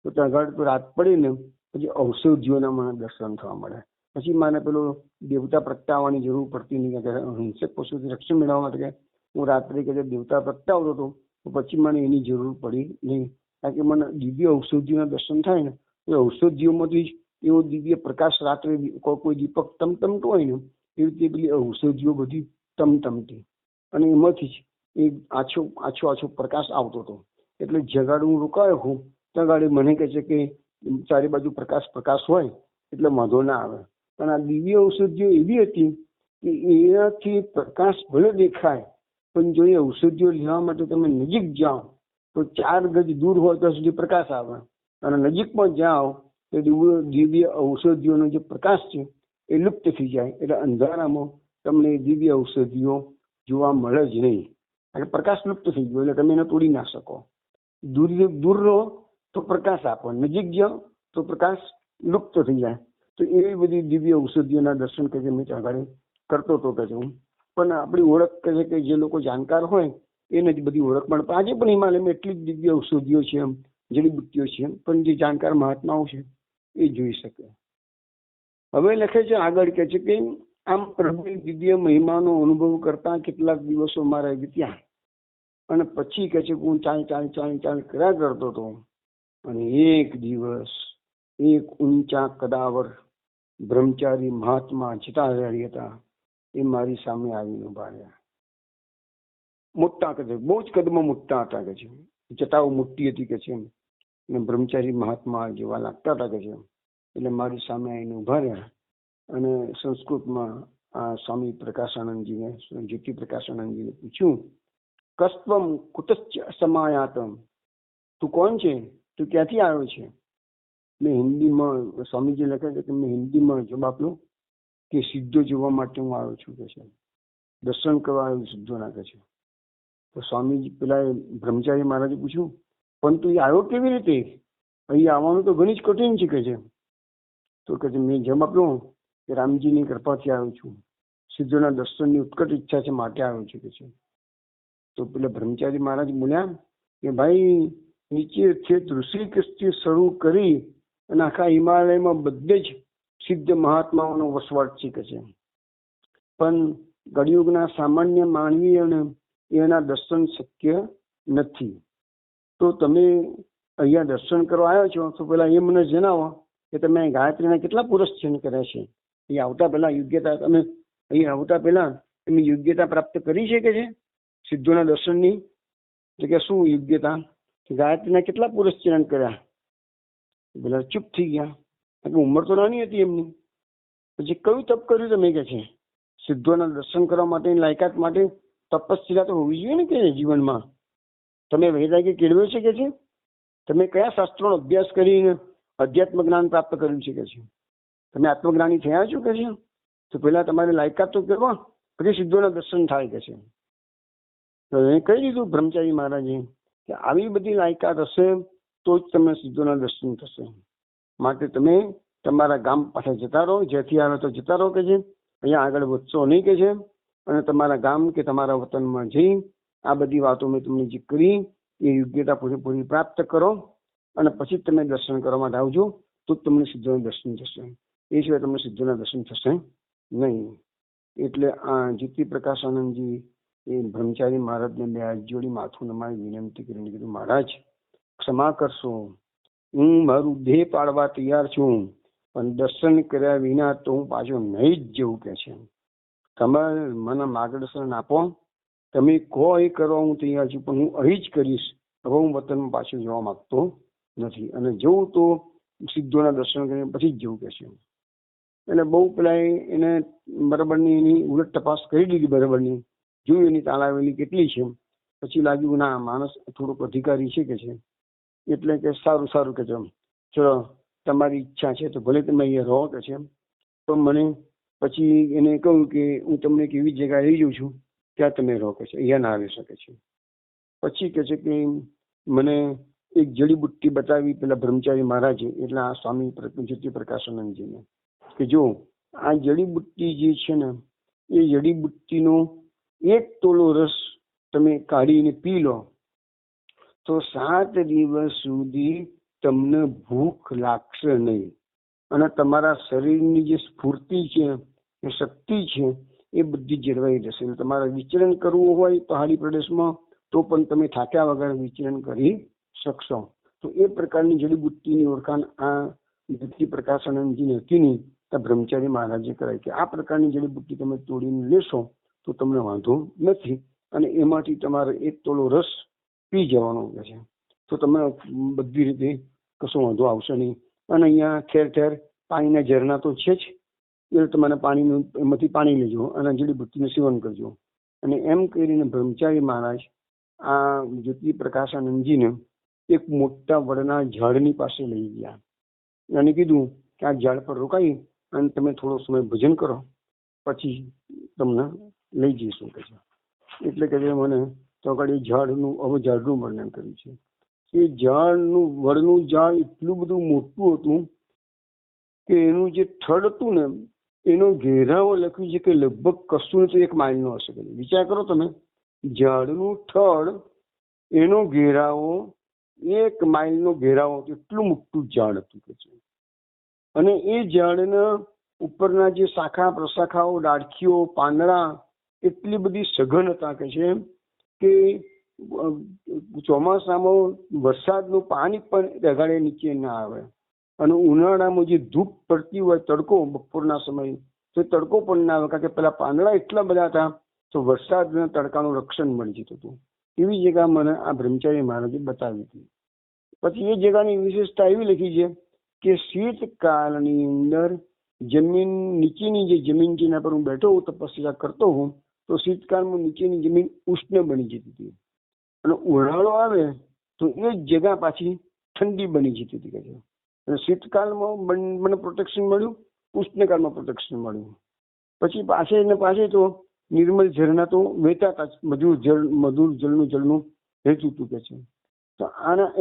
તો ત્યાં આગળ તો રાત પડી ને પછી ઔષધિઓના મને દર્શન થવા મળે. પછી મને પેલો દેવતા પ્રગટાવવાની જરૂર પડતી નહીં કે હિંસક પશુથી રક્ષણ મેળવવા માટે કે હું રાત્રે કે દેવતા પ્રગટાવતો હતો તો પછી મને એની જરૂર પડી નહીં. કારણ કે મને દિવ્ય ઔષધિઓના દર્શન થાય ને એ ઔષધિઓમાંથી એવો દિવ્ય પ્રકાશ રાત્રે કોઈ દીપક ટમટમતો હોય ને એવી રીતે પેલી ઔષધિઓ બધી ટમટમતી અને એમાંથી જ એ આછો પ્રકાશ આવતો હતો. એટલે જગાડ હું રોકાયો હું ત્યાં મને કહે છે કે ચારે બાજુ પ્રકાશ હોય એટલે વાંધો ના આવે. પણ આ દિવ્ય ઔષધિઓ એવી હતી કે એનાથી પ્રકાશ ભલે દેખાય પણ જો એ ઔષધિઓ લેવા માટે તમે નજીક જાઓ તો 4 ગજ દૂર હોય ત્યાં સુધી પ્રકાશ આવે અને નજીકમાં જાઓ તો દિવ્ય ઔષધિઓનો જે પ્રકાશ છે એ લુપ્ત થઈ જાય. એટલે અંધારામાં તમને દિવ્ય ઔષધિઓ જોવા મળે જ નહીં. એટલે પ્રકાશ લુપ્ત થઈ ગયો એટલે તમે એને તોડી ના શકો. દૂર રહો તો પ્રકાશ આપો, નજીક જાઓ તો પ્રકાશ લુપ્ત થઈ જાય. તો એવી બધી દિવ્ય ઔષધિઓના દર્શન કે મેં આગળ કરતો હતો કે હું. પણ આપણી ઓળખ કે છે કે જે લોકો જાણકાર હોય એને જ બધી ઓળખ મળે. આજે પણ હિમાલયમાં એટલી જ દિવ્ય ઔષધિઓ છે, જડીબુટ્ટીઓ છે, પણ જે જાણકાર મહાત્માઓ છે એ જોઈ શકે. હવે લખે છે આગળ કે છે કે આમ પ્રભુ દિવ્ય મહિમાનો અનુભવ કરતા કેટલાક દિવસો મારા વીત્યા અને પછી કે છે હું ચાલ કર્યા કરતો હતો અને એક દિવસ એક ઊંચા કદાવર બ્રહ્મચારી મહાત્મા જતા હતા એ મારી સામે આવીને ઉભા રહ્યા. મોટા કે છે, બહુ જ કદમાં મોટા હતા કે છે, જટાઓ મોટી હતી કે છે અને બ્રહ્મચારી મહાત્મા જેવા લાગતા હતા કે છે. એટલે મારી સામે આવીને ઉભા રહ્યા અને સંસ્કૃતમાં આ સ્વામી પ્રકાશાનંદજીને જ્યોતિ પ્રકાશાનંદજીને પૂછ્યું, કસ્ત્વમ કુતશ્ચ સમાયાતમ, તું કોણ છે, તું ક્યાંથી આવ્યો છે? મેં હિન્દીમાં, સ્વામીજી લખે છે કે મેં હિન્દીમાં જવાબ આપ્યો કે સિદ્ધો જોવા માટે હું આવ્યો છું કે છે, દર્શન કરવા આવ્યો સિદ્ધો નાખે છે. તો સ્વામીજી પેલા બ્રહ્મચારી મહારાજે પૂછ્યું, પણ તું આવ્યો કેવી રીતે? અહીં આવવાનું તો ઘણી જ કઠિન છે કે છે. તો કે મેં જવાબ આપ્યો કે રામજીની કૃપાથી આવ્યો છું, સિદ્ધોના દર્શનની ઉત્કટ ઈચ્છા છે માટે આવ્યો છું કે છે. તો પેલા બ્રહ્મચારી મહારાજ બોલ્યા કે ભાઈ નીચે ઋષિકેશથી શરૂ કરી અને આખા હિમાલયમાં બધે જ સિદ્ધ મહાત્માઓનો વસવાટ છે કે છે, પણ કળિયુગના સામાન્ય માનવી અને એના દર્શન શક્ય નથી. તો તમે અહીંયા દર્શન કરવા આવ્યા છો તો પેલા એ મને જણાવો કે તમે ગાયત્રીના કેટલા પુરસ્ચન કર્યા છે? અહીં આવતા પહેલા યોગ્યતા, તમે અહીં આવતા પહેલા એમની યોગ્યતા પ્રાપ્ત કરી છે કે છે સિદ્ધોના દર્શનની? તો કે શું યોગ્યતા? ગાયત્રીના કેટલા પુરસ્ચરણ કર્યા? પેલા ચૂપ થઈ ગયા, ઉંમર તો નાની હતી એમની. પછી કયું તપ કર્યું તમે કે છે? સિદ્ધોના દર્શન કરવા માટેની લાયકાત માટે તપસ્યા તો હોવી જોઈએ ને કે જીવનમાં. તમે વૈરાગ્ય કેળવ્યો છે કે છે? તમે કયા શાસ્ત્રોનો અભ્યાસ કરીને અધ્યાત્મ જ્ઞાન પ્રાપ્ત કર્યું છે કે છે? તમે આત્મજ્ઞાની થયા છો કે છે? તો પેલા તમારી લાયકાત તો કરવા પછી સિદ્ધોના દર્શન થાય કે છે. તો એ કહી દીધું બ્રહ્મચારી મહારાજે કે આવી બધી લાયકાત હશે તો જ તમને સિદ્ધોના દર્શન થશે. માટે તમે તમારા ગામ પાછા જતા રહો, જેથી આવે તો જતા રહો કે છે, અહીંયા આગળ વધશો નહીં કે છે. અને તમારા ગામ કે તમારા વતનમાં જઈ આ બધી વાતો મેં તમને જે કરી એ યોગ્યતા પૂરેપૂરી પ્રાપ્ત કરો અને પછી તમે દર્શન કરવા માટે આવજો, તો જ તમને સિદ્ધોના દર્શન થશે. એ સિવાય તમને સિદ્ધોના દર્શન થશે નહીં. એટલે આ જ્યોતિ પ્રકાશાનંદજી એ બ્રહ્મચારી મહારાજને બે હાથ જોડી માથું નમાવી વિનંતી કરીને કીધું, મહારાજ ક્ષમા કરશો, હું મારું દેહ પાડવા તૈયાર છું, પણ દર્શન કર્યા વિના તો હું પાછો નહીં જ જવું કે છે. તમે મને માર્ગદર્શન આપો, તમે કહો એ કરવા હું તૈયાર છું, પણ હું અહીં જ કરીશ. હવે હું વતનમાં પાછું જવા માંગતો નથી અને જવું તો સિદ્ધોના દર્શન કરીને પછી જ જવું કે છે. એટલે બહુ પેલા એને બરાબરની એની ઉલટ તપાસ કરી દીધી, બરાબરની જોયું એની તાલાવેલી કેટલી છે. પછી લાગ્યું ના માણસ થોડોક અધિકારી છે કે છે, એટલે કે સારું કે છે, ચલો તમારી ઈચ્છા છે તો ભલે તમે અહીંયા રહો કે છે. પણ મને પછી એને કહ્યું કે હું તમને એક એવી જગ્યાએ લઈ જઉં છું ત્યાં તમે રહો કે છે, અહીંયા ના આવી શકે છે. પછી કે છે કે મને એક જડીબુટ્ટી બતાવી પેલા બ્રહ્મચારી મહારાજે, એટલે આ સ્વામી જ્યોતિ પ્રકાશાનંદજીને, કે જો આ જડીબુટ્ટી જે છે ને એ જડીબુટ્ટીનો 1 તોલો રસ તમે કાઢીને પી લો તો 7 દિવસ સુધી તમને ભૂખ લાગશે નહીં, અને તમારા શરીરની જે સ્ફૂર્તિ છે, એ શક્તિ છે, એ બધી જળવાઈ રહેશે. તમારે વિચરણ કરવું હોય પહાડી પ્રદેશમાં તો પણ તમે થાક્યા વગર વિચરણ કરી શકશો. તો એ પ્રકારની જડીબુટ્ટીની ઓળખાણ આ જ્યોતિ પ્રકાશાનંદજીને હતી નહીં, તો બ્રહ્મચારી મહારાજે કરાય કે આ પ્રકારની જડીબુટ્ટી તમે તોડીને લેશો તો તમને વાંધો નથી, અને એમાંથી તમારે 1 તોલો રસ પી જવાનો છે, તો તમને બધી રીતે કશો વાંધો આવશે નહીં. અને અહીંયા ઠેર ઠેર પાણીના ઝરણા તો છે જ, એટલે તમારે પાણીનું એમાંથી પાણી લેજો અને જડીબુટ્ટીનું સેવન કરજો. અને એમ કરીને બ્રહ્મચારી મહારાજ આ જ્યોતિ પ્રકાશાનંદજીને એક મોટા વડના ઝાડની પાસે લઈ ગયા અને કીધું કે આ ઝાડ પર રોકાઈ અને તમે થોડો સમય ભજન કરો, પછી તમને લઈ જઈશું કે છે. એટલે કે મને તો આગળ એ ઝાડનું વર્ણન કર્યું છે. એ વડનું ઝાડ એટલું બધું મોટું હતું કે એનું જે થડ હતું ને એનો ઘેરાવો લખ્યું છે કે લગભગ કશું તો 1 માઇલનો હશે. વિચાર કરો તમે, ઝાડનું થડ, એનો ઘેરાવો 1 માઇલનો ઘેરાવો, એટલું મોટું ઝાડ હતું કે છે. અને એ ઝાડના ઉપરના જે શાખા પ્રશાખાઓ, ડાળખીઓ, પાંદડા એટલી બધી સઘન હતા કે છે કે ચોમાસામાં વરસાદનું પાણી પણ અગાડે નીચે ના આવે, અને ઉનાળામાં જે ધૂપ પડતી હોય, તડકો બપોરના સમયે, તો તડકો પણ ના આવે, કારણ કે પેલા પાંદડા એટલા બધા હતા તો વરસાદના તડકાનું રક્ષણ મળી જતું હતું. એવી જગ્યા મને આ બ્રહ્મચારી મહારાજે બતાવી હતી. પછી એ જગ્યાની વિશેષતા એવી લખી છે કે શીતકાળની અંદર જમીન, નીચેની જે જમીન જેના પર હું બેઠો હું તપસ્યા કરતો હું, તો શીતકાળમાં નીચેની જમીન ઉષ્ણ બની જતી હતી, અને ઉનાળો આવે તો એ જ જગ્યા પાછી ઠંડી બની જતી હતી. અને શીતકાળમાં મને પ્રોટેક્શન મળ્યું, ઉષ્ણકાળમાં પ્રોટેક્શન મળ્યું. પછી પાછે તો નિર્મળ ઝરણા તો વહેતા હતા, મધુર જળનું વહેતું હતું કે છે. તો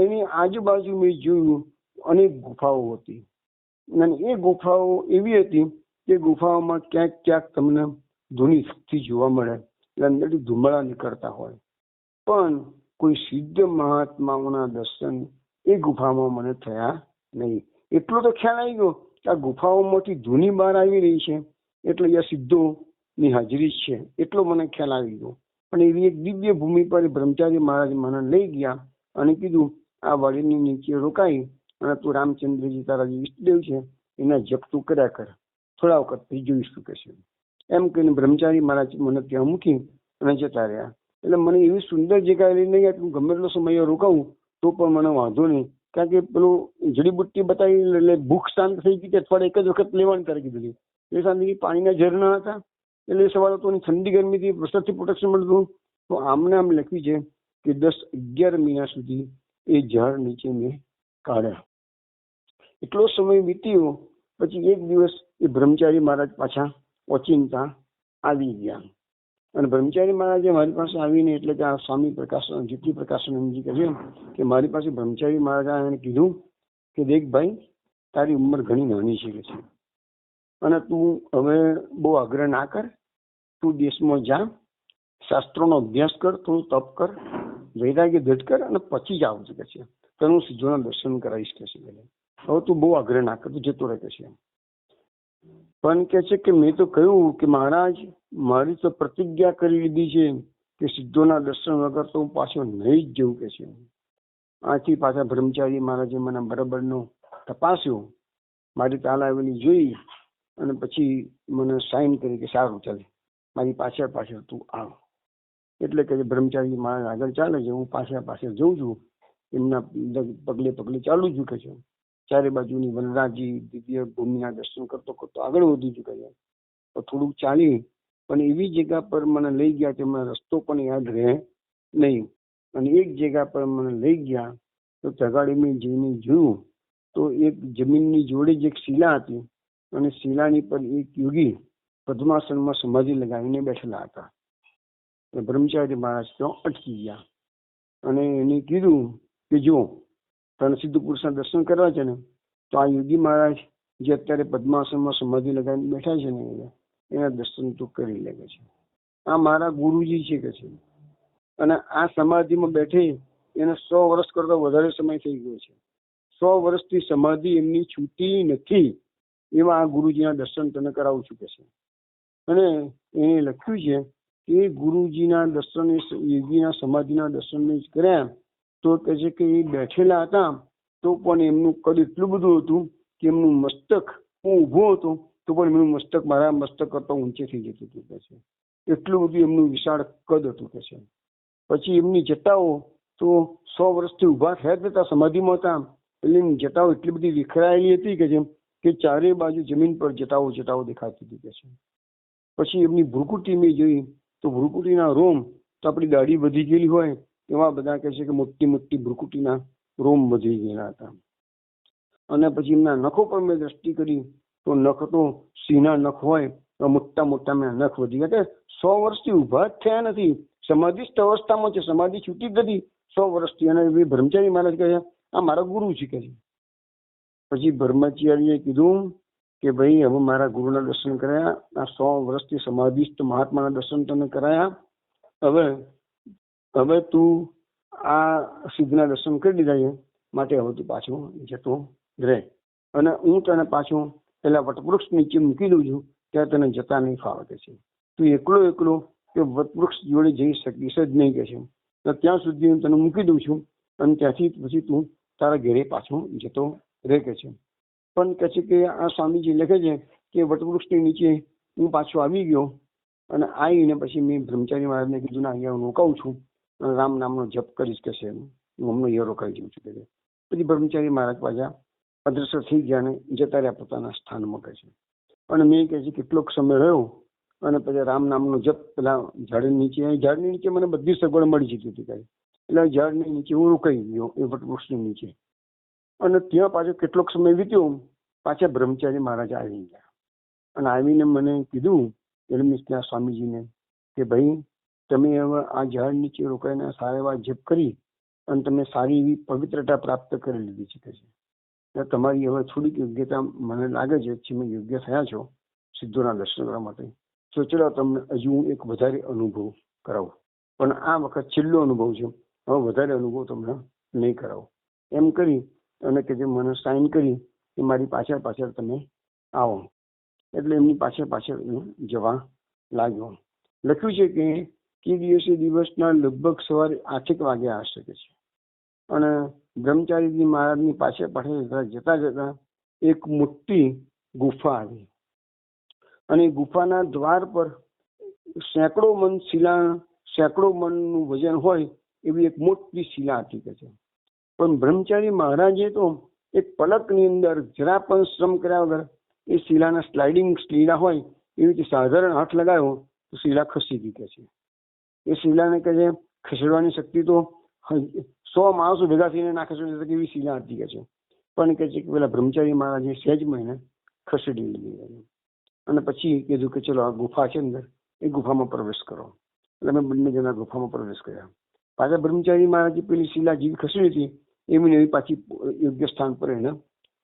એની આજુબાજુ મેં જોયું અનેક ગુફાઓ હતી, અને એ ગુફાઓ એવી હતી કે ગુફાઓમાં ક્યાંક તમને ધૂની શક્તિ જોવા મળે, એટલે અંદરથી ધુમાડા નીકળતા હોય, પણ કોઈ સિદ્ધ મહાત્માઓના દર્શન એ ગુફામાં મને થયા નહીં. એટલો તો ખ્યાલ આવી ગયો કે આ ગુફાઓમાંથી ધૂની બહાર આવી રહી છે, એટલે અહીંયા સિદ્ધોની હાજરી છે, એટલો મને ખ્યાલ આવી ગયો. પણ એવી એક દિવ્ય ભૂમિ પર બ્રહ્મચારી મહારાજ મને લઈ ગયા અને કીધું આ વાડીની નીચે રોકાઈ અને તું રામચંદ્રજી તારા જે ઈષ્ટદેવ છે એના જપ તું કર્યા કર, થોડા વખત પછી જોઈશું કે છે. એમ કહીને બ્રહ્મચારી મહારાજ મને ત્યાં મૂકી અને જતા રહ્યા. એટલે મને એવી સુંદર જગ્યાએ લઈને ગયા કે હું ગમે એટલો સમય રોકાવું તો પણ મને વાંધો નહીં, કારણ કે પેલું જડીબુટ્ટી બતાવી એટલે ભૂખ શાંત થઈ ગઈ. અઠવાડિયે 1 જ વખત લેવાની કરી દીધી. એ શાંતિ પાણીના ઝરણા હતા, એટલે સવારે તો ઠંડી ગરમીથી વરસાદથી પ્રોટેક્શન મળતું. તો આમને આમ લખ્યું છે કે 10-11 મહિના સુધી એ ઝાડ નીચે મેં કાઢ્યા. એટલો સમય વીત્યો. પછી એક દિવસ એ બ્રહ્મચારી મહારાજ પાછા ઓચિંતા આવી ગયા, અને બ્રહ્મચારી મહારાજે મારી પાસે આવીને, એટલે કે આ સ્વામી જ્યોતિ પ્રકાશાનંદજી કહે કે મારી પાસે બ્રહ્મચારી મહારાજે એને કીધું કે દેખ ભાઈ, તારી ઉંમર ઘણી નાની છે કે છે, અને તું હવે બહુ આગ્રહ ના કર, તું દેશમાં જા, શાસ્ત્રોનો અભ્યાસ કર, થોડું તપ કર, વૈરાગ્ય દ્રઢ કર, અને પછી જ આવજે કે છે, તો હું સિદ્ધોના દર્શન કરાવીશ કે છે. હવે તું બહુ આગ્રહ ના કર, તું જતો રહે કે છે. પણ કે છે કે મેં તો કહ્યું કે મહારાજ, મારી તો પ્રતિજ્ઞા કરી લીધી છે કે સિદ્ધોના દર્શન વગર તો હું પાછો નહીં જ જવું કે છે. આથી પાછા બ્રહ્મચારી મહારાજે મને બરાબરનો તપાસ્યો, મારી તાલાવેલી જોઈ, અને પછી મને સાઇન કરી કે સારું ચાલે, મારી પાછળ તું આવ. એટલે કે બ્રહ્મચારી મહારાજ આગળ ચાલે છે, હું પાછળ જઉં છું, એમના પગલે ચાલુ છું કે છે. ચારે બાજુની વનરાજી દિવ્ય ભૂમિના દર્શન કરતો આગળ વધી ચૂકે છે. તો થોડુંક ચાલી, પણ એવી જગ્યા પર મને લઈ ગયા કે મને રસ્તો પણ યાદ રહે નહીં. અને એક જગ્યા પર મને લઈ ગયા તો તગાડી મેં જઈને જોયું તો એક જમીનની જોડે જ એક શિલા હતી, અને શિલાની પર એક યોગી પદ્માસનમાં સમાધિ લગાવીને બેઠેલા હતા. બ્રહ્મચારી મહારાજ તો અટકી ગયા અને એને કીધું કે જો તને સિદ્ધ પુરુષના દર્શન કરવા છે ને તો આ યોગી મહારાજ જે અત્યારે પદ્માસનમાં સમાધિ લગાવીને બેઠા છે ને એના દર્શન તું કરી લે છે. આ મારા ગુરુજી છે કે છે, અને આ સમાધિમાં બેઠે એને 100 વર્ષ કરતા વધારે સમય થઈ ગયો છે. 100 વર્ષથી સમાધિ એમની છૂટી નથી. એવા આ ગુરુજીના દર્શન તને કરાવું છું કે છે. અને એને લખ્યું છે કે ગુરુજીના દર્શન યોગીના સમાધિના દર્શન કર્યા તો કહે છે કે એ બેઠેલા હતા તો પણ એમનું કદ એટલું બધું હતું કે એમનું મસ્તક, હું ઊભો હતો તો પણ એમનું મસ્તક મારા મસ્તક કરતા ઊંચે થઈ જતું હતું કે છે. એટલું બધું એમનું વિશાળ કદ હતું કે છે. પછી એમની જટાઓ તો 100 વર્ષથી ઊભા થયા જ નતા, સમાધિમાં હતા, એટલે એમની જટાઓ એટલી બધી વિખરાયેલી હતી કે જેમ કે ચારે બાજુ જમીન પર જટાઓ દેખાતી હતી કે છે. પછી એમની ભ્રુકુટી મેં જોઈ તો ભ્રુકુટીના રોમ તો આપણી દાઢી વધી ગયેલી હોય એવા બધા કહે છે કે મોટી મોટી ભ્રુકુટીના રોમ વધી ગયેલા હતા. અને પછી એમના નખો પર મેં દ્રષ્ટિ કરી તો નખ તો સિંહના નખ હોય તો મોટા મોટા મેં નખ વધી ગયા. 100 વર્ષથી ઊભા જ થયા નથી, સમાધિસ્થ અવસ્થામાં છે, સમાધિ છૂટી જ નથી 100 વર્ષથી. અને બ્રહ્મચારી મહારાજ કહે આ મારા ગુરુ છે કે છે. પછી બ્રહ્મચારીએ કીધું કે ભાઈ હવે મારા ગુરુના દર્શન કર્યા, આ 100 વર્ષથી સમાધિસ્થ મહાત્માના દર્શન તને કરાયા, હવે તું આ સિદ્ધના દર્શન કરી દીધા છે, માટે હવે તું પાછો જતો રહે. અને હું તને પાછો પેલા વટવૃક્ષ નીચે મૂકી દઉં છું, ત્યાં તને જતા નહીં ફાવે કે છે. તું એકલો કે વટવૃક્ષ જોડે જઈ શકીશ જ નહીં કે છે. તો ત્યાં સુધી હું તને મૂકી દઉં છું અને ત્યાંથી પછી તું તારા ઘરે પાછો જતો રહે કે છે. પણ કહે છે કે આ સ્વામીજી લખે છે કે વટવૃક્ષની નીચે હું પાછો આવી ગયો અને આવીને પછી મેં બ્રહ્મચારી મહારાજને કીધું ના અહીંયા હું રોકાઉં છું, રામ નામનો જપ કરીશ કે છે, હું હમણાં અહીંયા રોકાઈ જઉં છું કે. પછી બ્રહ્મચારી મહારાજ પાછા અદ્રશ્ય થઈ ગયા અને જતા રહ્યા પોતાના સ્થાનમાં કહે છે. અને મેં કહે છે કેટલોક સમય રહ્યો અને પછી રામ નામનો જપ પેલા ઝાડની નીચે મને બધી સગવડ મળી જતી હતી કહે. એટલે ઝાડની નીચે હું રોકાઈ ગયો એ વટવૃક્ષની નીચે. અને ત્યાં પાછો કેટલોક સમય વીત્યો, પાછા બ્રહ્મચારી મહારાજ આવી ગયા અને આવીને મને કીધું ત્યાં સ્વામીજીને કે ભાઈ તમે હવે આ ઝાડ નીચે રોકાઈને સારા એવા જપ કરી અને તમે સારી એવી પવિત્રતા પ્રાપ્ત કરી લીધી છે કે છે. તમારી હવે થોડીક યોગ્યતા મને લાગે છે તમે યોગ્ય થયા છો સિદ્ધોના દર્શન કરવા માટે. તો ચલો તમને હજુ હું એક વધારે અનુભવ કરાવું, પણ આ વખત છેલ્લો અનુભવ છે, હવે વધારે અનુભવ તમને નહીં કરાવો. એમ કરી અને કે જે મને સાઇન કરી કે મારી પાછળ તમે આવો. એટલે એમની પાછળ જવા લાગ્યો. લખ્યું છે કે દિવસના લગભગ સવારે 8 વાગે આવી શકે છે. અને બ્રહ્મચારીજી મહારાજની પાછળ જતા એક મોટી ગુફા આવી અને ગુફાના દ્વાર પર સેંકડો મણનું વજન હોય એવી એક મોટી શિલા હતી કે છે. પણ બ્રહ્મચારી મહારાજે તો એક પલકની અંદર જરા પણ શ્રમ કર્યા વગર એ શિલાના શિલા હોય એવી રીતે સાધારણ હાથ લગાવ્યો તો શિલા ખસી ગઈ કે છે. એ શિલાને કહે છે ખસેડવાની શક્તિ તો 100 માણસો ભેગા થઈને ના ખસેડી શકે એવી શિલા હતી કે છે. પણ કહે છે કે પેલા બ્રહ્મચારી મહારાજે સહેજ મહિને ખસેડી લીધી. અને પછી કીધું કે ચલો આ ગુફા છે અંદર, એ ગુફામાં પ્રવેશ કરો. એટલે અમે બંને જણા ગુફામાં પ્રવેશ કર્યા. પાછા બ્રહ્મચારી મહારાજે પેલી શિલા જેવી ખસેડી હતી એવી પાછી યોગ્ય સ્થાન પર એને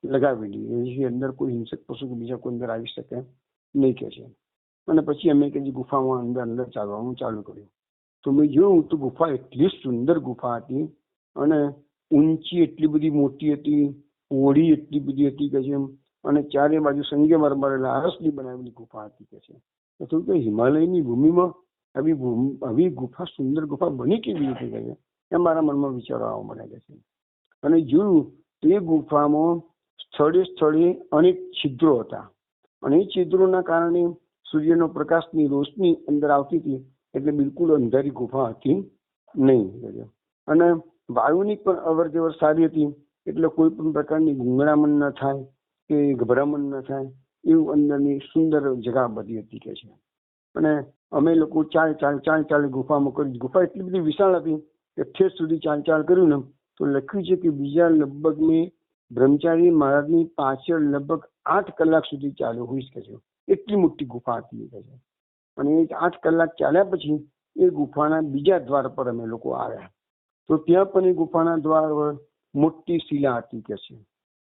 લગાવેલી. એની અંદર કોઈ હિંસક પશુ કે બીજા કોઈ અંદર આવી શકે નહીં કે છે. અને પછી અમે કે ગુફામાં અંદર ચાલવાનું ચાલુ કર્યું. તો મેં જોયું તો ગુફા એટલી સુંદર ગુફા હતી અને ઊંચી એટલી બધી મોટી હતી, પહોળી એટલી બધી હતી કે છે. અને ચારે બાજુ સંગેમરમર મરેલા આરસની બનાવેલી ગુફા હતી કે છે. તો કે હિમાલયની ભૂમિમાં આવી ગુફા, સુંદર ગુફા બની કેવી રીતે કે છે એમ મારા મનમાં વિચારો આવવા માંડ્યા છે. અને જોયું તો એ ગુફામાં સ્થળે અનેક છિદ્રો હતા અને એ છિદ્રોના કારણે સૂર્યનો પ્રકાશની રોશની અંદર આવતી હતી, એટલે બિલકુલ અંધારી ગુફા હતી નહીં. અને વાયુની પણ અવર જવર સારી હતી, એટલે કોઈ પણ પ્રકારની ગૂંગળામણ ન થાય કે ગભરામણ ન થાય એવું અંદરની સુંદર જગા બધી હતી કે છે. અને અમે લોકો ચાલ ગુફામાં કરી. ગુફા એટલી બધી વિશાળ હતી કે ઠેર સુધી ચાલ કર્યું ને તો લખ્યું છે કે બીજા લગભગ મેં બ્રહ્મચારી મહારાજની પાછળ લગભગ 8 કલાક સુધી ચાલ્યો હોઈશ કે છે. એટલી મોટી ગુફા હતી કે છે. અને એ 8 કલાક ચાલ્યા પછી એ ગુફાના બીજા દ્વાર પર અમે લોકો આવ્યા. તો ત્યાં પણ એ ગુફાના દ્વાર પર મોટી શિલા હતી કે છે,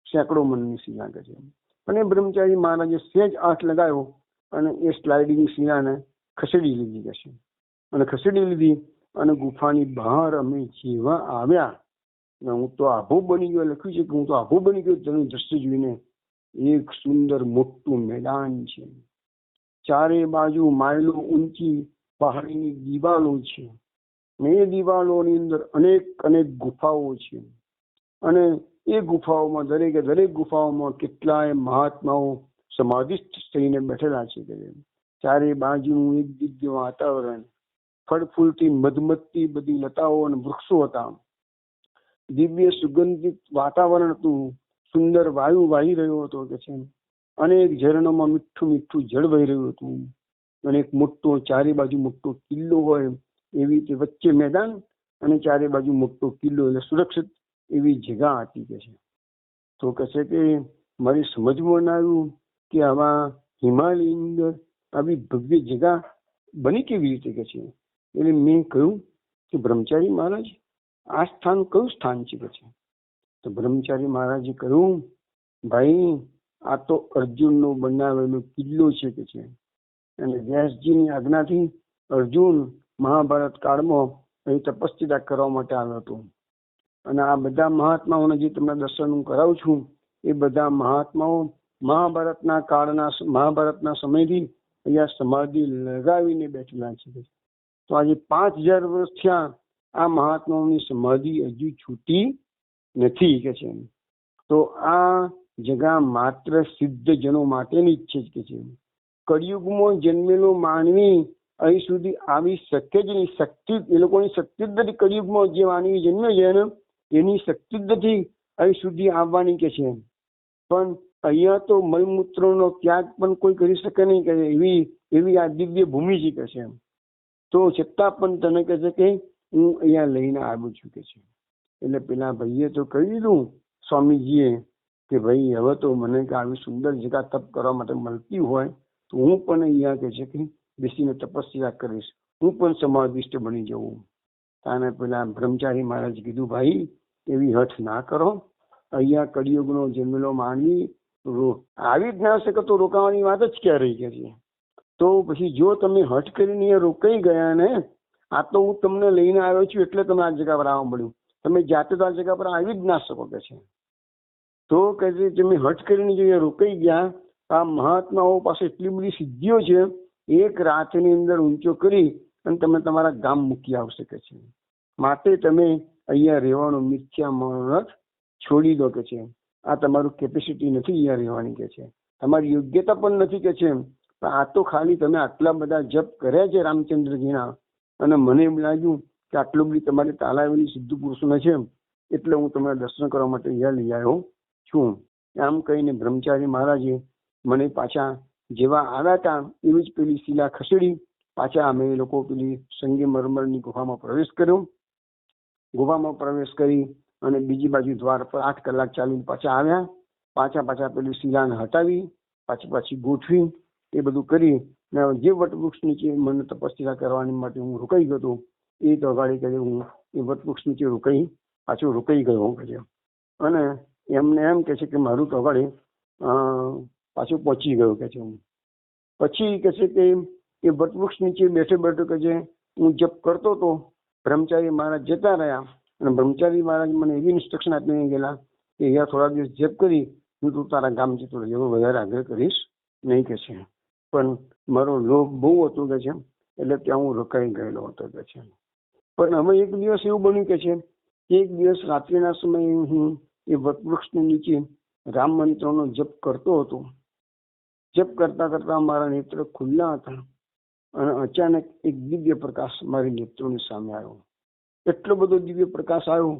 સેંકડો મણની શિલા કે છે. અને બ્રહ્મચારી મહારાજે સહેજ હાથ લગાવ્યો અને એ સ્લાઇડિંગ શિલાને ખસેડી લીધી કે છે. અને ખસેડી લીધી અને ગુફાની બહાર અમે જેવા આવ્યા, હું તો આભો બની ગયો. લખ્યું છે કે હું તો આભો બની ગયો તેનું દ્રશ્ય જોઈને. એક સુંદર મોટું મેદાન છે, ચારે બાજુ માઇલો ઊંચી પહાડીની દિવાલો છે, ને એ દિવાલોની અંદર અનેક અનેક ગુફાઓ છે. અને એ ગુફાઓમાં દરેક ગુફાઓમાં કેટલાય મહાત્માઓ સમાધિસ્થ થઈને બેઠેલા છે. ચારે બાજુનું એક દિવ્ય વાતાવરણ, ફળ ફૂલથી મધમતતી બધી લતાઓ અને વૃક્ષો હતા. દિવ્ય સુગંધિત વાતાવરણ હતું. સુંદર વાયુ વાહી રહ્યો હતો કે છે. અનેક ઝરણામાં મીઠું મીઠું જળ વહી રહ્યું હતું. અને એક મોટો ચારે બાજુ મોટો કિલ્લો હોય એવી રીતે વચ્ચે મેદાન અને ચારે બાજુ મોટો કિલ્લો, એટલે સુરક્ષિત એવી જગ્યા હતી કે છે. તો કહે છે કે મારી સમજમાં ના આવ્યું કે આવા હિમાલયની અંદર આવી ભવ્ય જગ્યા બની કેવી રીતે કે છે. એટલે મેં કહ્યું કે બ્રહ્મચારી મહારાજ, આ સ્થાન કયું સ્થાન છે કે છે. તો બ્રહ્મચારી મહારાજે કહ્યું, ભાઈ આ તો અર્જુનનો બનાવેલો કિલ્લો છે કે છે. અને વ્યાસજીની આજ્ઞાથી અર્જુન મહાભારત કાળમાં અહીં તપસ્યા કરવા માટે આવ્યો હતો. અને આ બધા મહાત્માઓને જે તમને દર્શન હું કરાવું છું એ બધા મહાત્માઓ મહાભારતના સમયથી અહીંયા સમાધિ લગાવીને બેઠેલા છે. તો આજે 5000 વર્ષ થયા, આ મહાત્માઓની સમાધિ હજુ છૂટી નથી કે છે. તો આ જગા માત્ર સિદ્ધજનો માટેની જ છે કે છે. કળિયુગમાં જન્મેલો માનવી અહીં સુધી આવી શકે જ નહીં. શક્તિ એ લોકોની શક્તિ જ નથી. કળિયુગમાં જે માનવી જન્મે છે ને એની શક્તિ જ નથી અહીં સુધી આવવાની કે છે. પણ અહીંયા તો મલમૂત્રનો ત્યાગ પણ કોઈ કરી શકે નહીં કે એવી આ દિવ્ય ભૂમિ છે કે છે. તો છતાં પણ તને કહે છે કે હું અહીંયા લઈને આવ્યો છું કે છે. એટલે પેલા ભાઈએ તો કહી દીધું સ્વામીજીએ કે ભાઈ હવે તો મને કે આવી સુંદર જગ્યા તપ કરવા માટે મળતી હોય તો હું પણ અહીંયા કે છે કે બેસીને તપસ્યા કરીશ, હું પણ સમાધિસ્થ બની જવું. અને પેલા બ્રહ્મચારી મહારાજ કીધું, ભાઈ એવી હઠ ના કરો. અહીંયા કળિયુગનો જન્મેલો માનવી આવી જ ના શકે તો રોકાવાની વાત જ ક્યાં રહી કે છે. તો પછી જો તમે હઠ કરીને રોકાઈ ગયા ને, આ તો હું તમને લઈને આવ્યો છું એટલે તમે આ જગ્યા પર આવવા મળ્યું. તમે જાતે તો આ જગ્યા પર આવી જ ના શકો કે છે. તો કે છે તમે હઠ કરીને જો રોકાઈ ગયા, આ મહાત્માઓ પાસે એટલી બધી સિદ્ધિઓ છે, એક રાતની અંદર ઊંચો કરી અને તમે તમારા ગામ મૂકી આવશે કે છે. માટે તમે અહીંયા રહેવાનું મિથ્યા મનોરથ છોડી દો કે છે. આ તમારું કેપેસિટી નથી અહીંયા રહેવાની કે છે, તમારી યોગ્યતા પણ નથી કે છે. પણ આ તો ખાલી તમે આટલા બધા જપ કર્યા છે રામચંદ્રજીના, અને મને એમ લાગ્યું કે આટલું બધી તમારી તાલાવેલી સિદ્ધ પુરુષોને છે, એટલે હું તમને દર્શન કરવા માટે અહીંયા લઈ આવ્યો છું. આમ કહીને બ્રહ્મચારી મહારાજે મને પાછા જેવા આવ્યા હતા એવી જ પેલી શિલા ખસેડી પાછા અમે લોકો પેલી સંગમરમરની ગુફામાં પ્રવેશ કર્યો. ગુફામાં પ્રવેશ કરી અને બીજી બાજુ દ્વાર પર 8 કલાક ચાલીને પાછા આવ્યા. પાછા પેલી શિલાને હટાવી પાછી ગોઠવી એ બધું કરી જે વટવૃક્ષ નીચે મને તપસ્યા કરવાની માટે હું રોકાઈ ગયો હતો એ તો અગાડી કરી હું એ વટવૃક્ષ નીચે રોકાઈ ગયો કે. અને એમને એમ કે છે કે મારું તો અગાડી પાછું પહોંચી ગયું કે છે. પછી કે છે કે એ વટવૃક્ષ નીચે બેઠો કે છે હું જપ કરતો હતો. બ્રહ્મચારી મહારાજ જતા રહ્યા અને બ્રહ્મચારી મહારાજ મને એવી ઇન્સ્ટ્રક્શન આપીને ગયેલા કે અહીંયા થોડા દિવસ જપ કરી હું તું તારા ગામ જતો રહેવો, વધારે આગ્રહ કરીશ નહીં કે છે. પણ મારો લોભ બહુ હતો કે છે એટલે ત્યાં હું રોકાઈ ગયેલો હતો કે છે. પણ હવે એક દિવસ એવું બન્યું કે છે, એક દિવસ રાત્રિના સમયે હું એ વટવૃક્ષની નીચે રામ મંત્રનો જપ કરતો હતો. જપ કરતા મારા નેત્ર ખુલ્લા હતા અને અચાનક એક દિવ્ય પ્રકાશ મારી નેત્રોની સામે આવ્યો. એટલો બધો દિવ્ય પ્રકાશ આવ્યો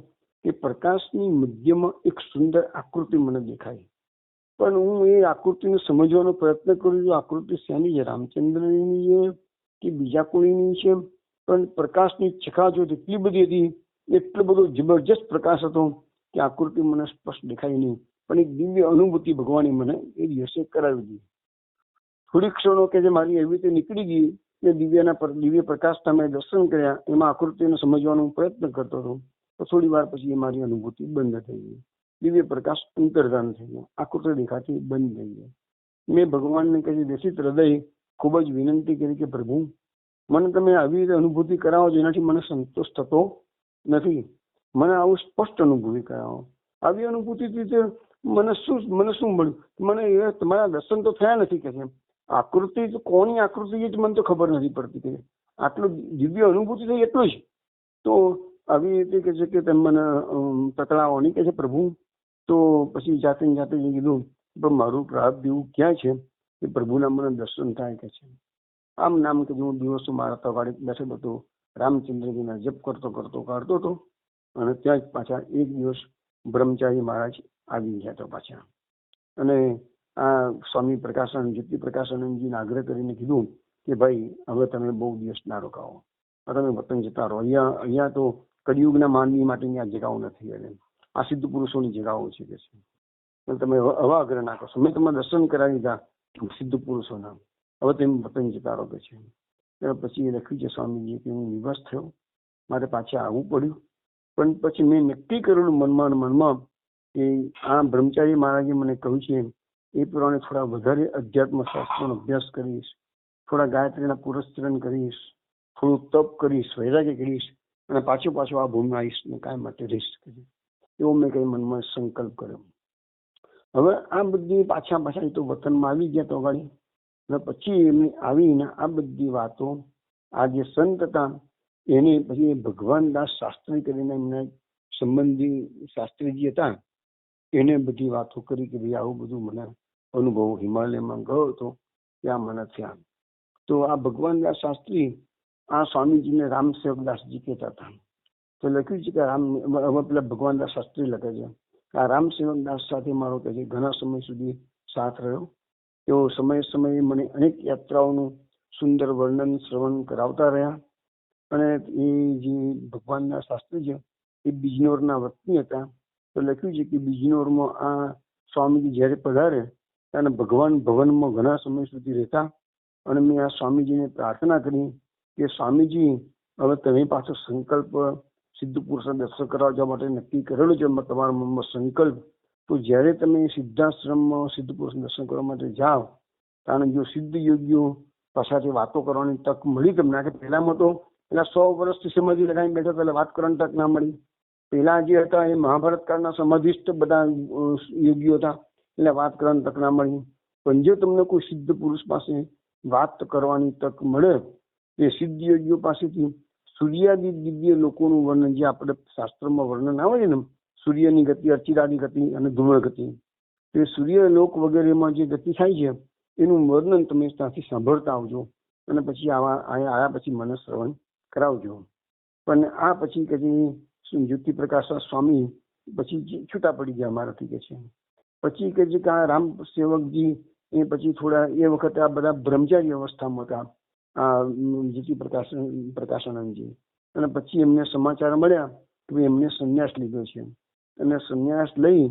કે પ્રકાશની મધ્યમાં એક સુંદર આકૃતિ મને દેખાઈ. પણ હું એ આકૃતિને સમજવાનો પ્રયત્ન કરું છું. આકૃતિ શેની છે, રામચંદ્રની છે કે બીજા કોઈની છે? પણ પ્રકાશની ચકાચોટ એટલી બધી હતી, એટલો બધો જબરજસ્ત પ્રકાશ હતો કે આકૃતિ મને સ્પષ્ટ દેખાય નહીં. પણ એક દિવ્ય અનુભૂતિ ભગવાને મને એ દિવસે કરાવી દીધી. થોડી ક્ષણો કે જે મારી એવી રીતે નીકળી ગઈ એ દિવ્ય પ્રકાશ તમે દર્શન કર્યા એમાં આકૃતિને સમજવાનો પ્રયત્ન કરતો હતો, તો થોડી વાર પછી એ મારી અનુભૂતિ બંધ થઈ ગઈ. દિવ્ય પ્રકાશ અંતર્ધાન થઈ ગયો, આકૃતિ દેખાતી બંધ થઈ ગઈ. મેં ભગવાનને કહી વ્યથિત હૃદય ખૂબ જ વિનંતી કરી કે પ્રભુ, મને તમે આવી રીતે અનુભૂતિ કરાવો જેનાથી મને સંતોષ થતો નથી. મને આવું સ્પષ્ટ અનુભૂતિ કરાવો. આવી અનુભૂતિથી મને શું મળ્યું? મને તમારા દર્શન તો થયા નથી કે આકૃતિ તો કોની આકૃતિ જ મને તો ખબર નથી પડતી કે આટલું દિવ્ય અનુભૂતિ થઈ એટલું જ. તો આવી રીતે કે છે કે તમે મને તકડાવો નહીં કે છે પ્રભુ. તો પછી જાતે કીધું પણ મારું પ્રાપ્ત એવું ક્યાં છે કે પ્રભુના મને દર્શન થાય કે છે. આમ નામ કે હું દિવસો મારા તવાડી બેઠેલો હતો, રામચંદ્રજીના જપ કરતો કાઢતો હતો. અને ત્યાં જ પાછા એક દિવસ બ્રહ્મચારી મહારાજ આવી ગયા હતા પાછા. અને આ સ્વામી પ્રકાશાનંદ, જ્યોતિ પ્રકાશાનંદજીને આગ્રહ કરીને કીધું કે ભાઈ હવે તમે બહુ દિવસ ના રોકાવો, તમે વતન જતા રહો. અહીંયા તો કળિયુગના માનવી માટેની આ જગાઓ નથી, એટલે આ સિદ્ધ પુરુષોની જગાઓ છે કે છે. તમે હવે આગ્રહ ના કરશો, મેં તમને દર્શન કરાવી દીધા સિદ્ધ પુરુષોના, હવે તમે વતન જતા રહો કે છે. પછી એ લખ્યું છે સ્વામીજી કે હું નિવાસ થયો, મારે પાછા આવવું પડ્યું. પણ પછી મેં નક્કી કરેલું મનમાં કે આ બ્રહ્મચારી મહારાજે મને કહ્યું છે એ પ્રમાણે થોડા વધારે અધ્યાત્મ શાસ્ત્રનો અભ્યાસ કરીશ, થોડા ગાયત્રીના પુરસ્ચરણ કરીશ, થોડું તપ કરીશ, વૈરાગ્ય કરીશ, અને પાછો આ ભૂમિમાં આવીશ ને કાયમ માટે રહીશ. એવો મેં કઈ મનમાં સંકલ્પ કર્યો. હવે આ બધી પાછા એ તો વતનમાં આવી ગયા તો ગાડી. અને પછી એમની આવીને આ બધી વાતો આ જે સંત હતા એને પછી ભગવાન દાસ શાસ્ત્રી કરીને એમના સંબંધી શાસ્ત્રીજી હતા, એને બધી વાતો કરી કે ભાઈ આવું બધું મને અનુભવ હિમાલયમાં ગયો હતો ત્યાં મને થયા. તો આ ભગવાન દાસ શાસ્ત્રી આ સ્વામીજીને રામ સેવકદાસજી કહેતા હતા. તો લખ્યું છે કે હવે પેલા ભગવાન દાસ શાસ્ત્રી લખે છે આ રામ સેવકદાસ સાથે મારો કે ઘણા સમય સુધી સાથ રહ્યો. તેઓ સમયે મને અનેક યાત્રાઓનું સુંદર વર્ણન શ્રવણ કરાવતા રહ્યા. અને એ જે ભગવાનના શાસ્ત્રી છે એ બિજનોરના વતની હતા. તો લખ્યું છે કે બિજનોરમાં આ સ્વામીજી જ્યારે પધારે ત્યારે ભગવાન ભવનમાં ઘણા સમય સુધી રહેતા. અને મેં આ સ્વામીજીને પ્રાર્થના કરી કે સ્વામીજી હવે તમે પાછો સંકલ્પ સિદ્ધ પુરુષ દર્શન કરવા જવા માટે નક્કી કરેલું છે તમારા મનમાં સંકલ્પ, તો જ્યારે તમે સિદ્ધાશ્રમમાં સિદ્ધ પુરુષ દર્શન કરવા માટે જાઓ કારણ જો સિદ્ધ યોગીઓ પાછાથી વાતો કરવાની તક મળી તમને, કે પહેલામાં તો પેલા 100 વર્ષથી સમાધિ લગાવીને બેઠા પહેલા વાત કરવાની તક ના મળી. પેલા જે હતા એ મહાભારત કાળના સમાધિસ્થ બધા યોગીઓ હતા એટલે વાત કરવાની તક ના મળી. પણ જો તમને કોઈ સિદ્ધ પુરુષ પાસે વાત કરવાની તક મળે એ સિદ્ધ યોગીઓ પાસેથી સૂર્યાદિ દિવ્ય લોકોનું વર્ણન, જે આપણે શાસ્ત્રમાં વર્ણન આવે છે ને સૂર્યની ગતિ, અર્ચિરાની ગતિ અને ધૂમ્ર ગતિ, એ સૂર્યલોક વગેરેમાં જે ગતિ થાય છે એનું વર્ણન તમે ત્યાંથી સાંભળતા આવજો. અને પછી આયા પછી મને શ્રવણ કરાવજો. પણ આ પછી કે જ્યોતિ પ્રકાશ સ્વામી પછી છૂટા પડી ગયા અમારાથી કે છે. પછી કે જે આ રામ સેવકજી એ પછી થોડા એ વખતે આ બધા બ્રહ્મચારી અવસ્થામાં હતા આ જ્યોતિ પ્રકાશાનંદજી. અને પછી એમને સમાચાર મળ્યા કે એમને સંન્યાસ લીધો છે. અને સંન્યાસ લઈ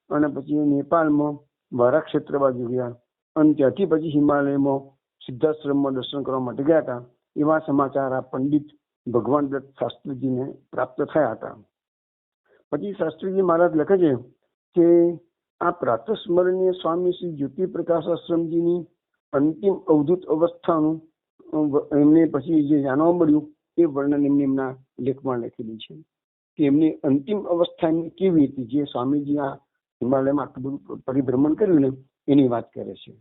અને પછી નેપાળમાં વારા ક્ષેત્ર બાજુ ગયા અને ત્યાંથી પછી હિમાલયમાં સિદ્ધાશ્રમમાં દર્શન કરવા માટે ગયા હતા. એવા સમાચાર આ પંડિત ભગવાન દત્ત શાસ્ત્રીજીને પ્રાપ્ત થયા હતા. પછી શાસ્ત્રીજી મહારાજ લખે છે કે આ પ્રાતસ્મરણીય સ્વામી શ્રી જ્યોતિ પ્રકાશ આશ્રમજીની અંતિમ અવધૂત અવસ્થાનું એમને પછી જે જાણવા મળ્યું એ વર્ણન એમના લેખમાં લખેલું છે કે એમની અંતિમ અવસ્થા એમની કેવી હતી, જે સ્વામીજી આ હિમાલયમાં આટલું બધું પરિભ્રમણ કર્યું ને એની વાત કરે છે.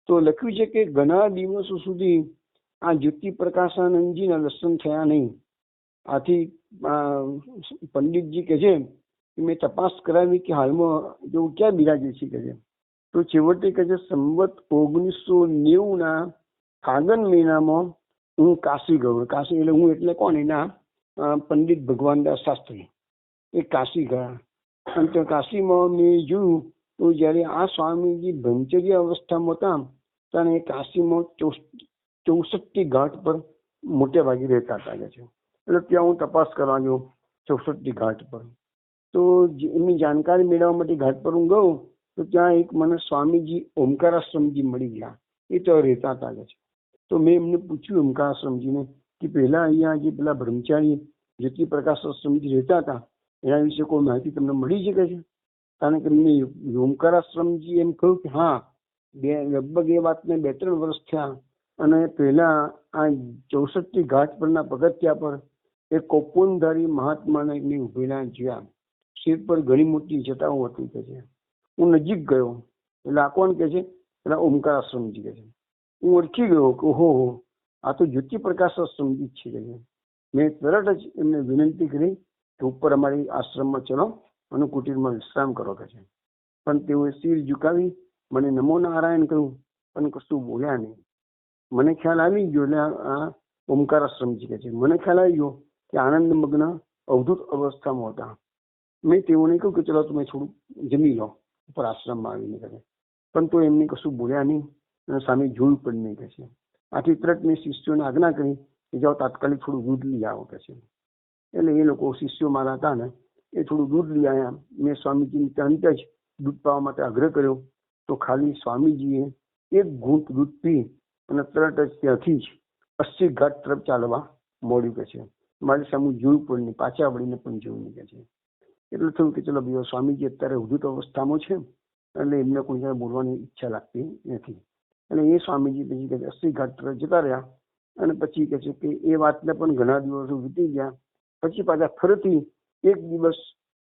તો લખ્યું છે કે ઘણા દિવસો સુધી આ જ્યોતિ પ્રકાશાનંદજીના દર્શન થયા નહીં. આથી પંડિતજી કે છે મેં તપાસ કરાવી કે હાલમાં જેવું ક્યાં બિરાજે છે કે છે. તો છેવટે કે છે સંવત 1990 ફાગણ મહિનામાં હું કાશી ગયો. કાશી એટલે હું એટલે કોણ, એના પંડિત ભગવાનદાસ શાસ્ત્રી એ કાશી ગયા. અને તો કાશીમાં મેં જોયું તો જયારે આ સ્વામીજી બ્રહ્મચર્ય અવસ્થામાં હતા ત્યારે એ કાશીમાં 64 ઘાટ પર મોટે ભાગે રહેતા હતા છે. એટલે ત્યાં હું તપાસ કરવા ગયો 64 ઘાટ પર. તો એમની જાણકારી મેળવવા માટે ઘાટ પર હું ગયો તો ત્યાં એક મને સ્વામીજી ઓમકારાશ્રમજી મળી ગયા. એ તો રહેતા હતા છે. તો મેં એમને પૂછ્યું ઓમકારાશ્રમજીને કે પહેલા અહીંયા જે પેલા બ્રહ્મચારી જ્યોતિ પ્રકાશાશ્રમજી રહેતા હતા એના વિશે કોઈ માહિતી તમને મળી શકે છે? કારણ કે એમને ઓમકારાશ્રમજી એમ કહ્યું કે હા, લગભગ એ વાતને 2-3 વર્ષ થયા અને પહેલા આ 64 ઘાટ પરના પગથિયા પર એક કોપોનધારી મહાત્માને એમની ઉભેલા જોયા. શિર પર ઘણી મોટી જટાઓ હતી કે છે. હું નજીક ગયો એટલે આ કોણ કે છે? પેલા ઓમકારાશ્રમજી કે છે. હું ઓળખી ગયો કે ઓહો, આ તો જ્યોતિ પ્રકાશાશ્રમજી જ છે કે છે. મેં તરત જ એમને વિનંતી કરી કે ઉપર અમારી આશ્રમમાં ચલો અને કુટીરમાં વિશ્રામ કરો કે છે. પણ તેઓએ શિર ઝુકાવી મને નમો નારાયણ કહ્યું પણ કશું બોલ્યા નહીં. મને ખ્યાલ આવી ગયો, એટલે આ ઓમકારાશ્રમજી કે છે, મને ખ્યાલ આવી ગયો કે આનંદ મગ્ન અવધૂત અવસ્થામાં હતા. મેં તેઓને કહ્યું કે ચલો તમે થોડું જમી લો ઉપર આશ્રમમાં આવીને કહે. પણ તો એમને કશું બોલ્યા નહીં અને સામે જોયું પણ નહીં કહે છે. આથી તરત મેં શિષ્યોને આજ્ઞા કરી કે જાઓ તાત્કાલિક થોડું દૂધ લઈ આવો કહે છે. એટલે એ લોકો શિષ્યો મારા હતા ને એ થોડું દૂધ લઈ આવ્યા. મેં સ્વામીજીને તરત જ દૂધ પાવા માટે આગ્રહ કર્યો તો ખાલી સ્વામીજીએ એક ઘૂંટ દૂધ પી અને તરત જ ત્યાંથી જ 80 ઘાટ તરફ ચાલવા મોડ્યું કે છે. મારી સામે જોયું પણ નહીં, પાછા વળીને પણ જોયું નહીં કે છે. એટલે થયું કે ચલો ભાઈ સ્વામીજી અત્યારે ઉદ્ધત અવસ્થામાં છે એટલે એમને કોઈ જગ્યાએ બોલવાની ઈચ્છા લાગતી નથી. એટલે એ સ્વામીજી પછી કે 80 ઘાટ તરફ જતા રહ્યા અને પછી કહે છે કે એ વાતને પણ ઘણા દિવસો વીતી ગયા. પછી પાછા ફરીથી એક દિવસ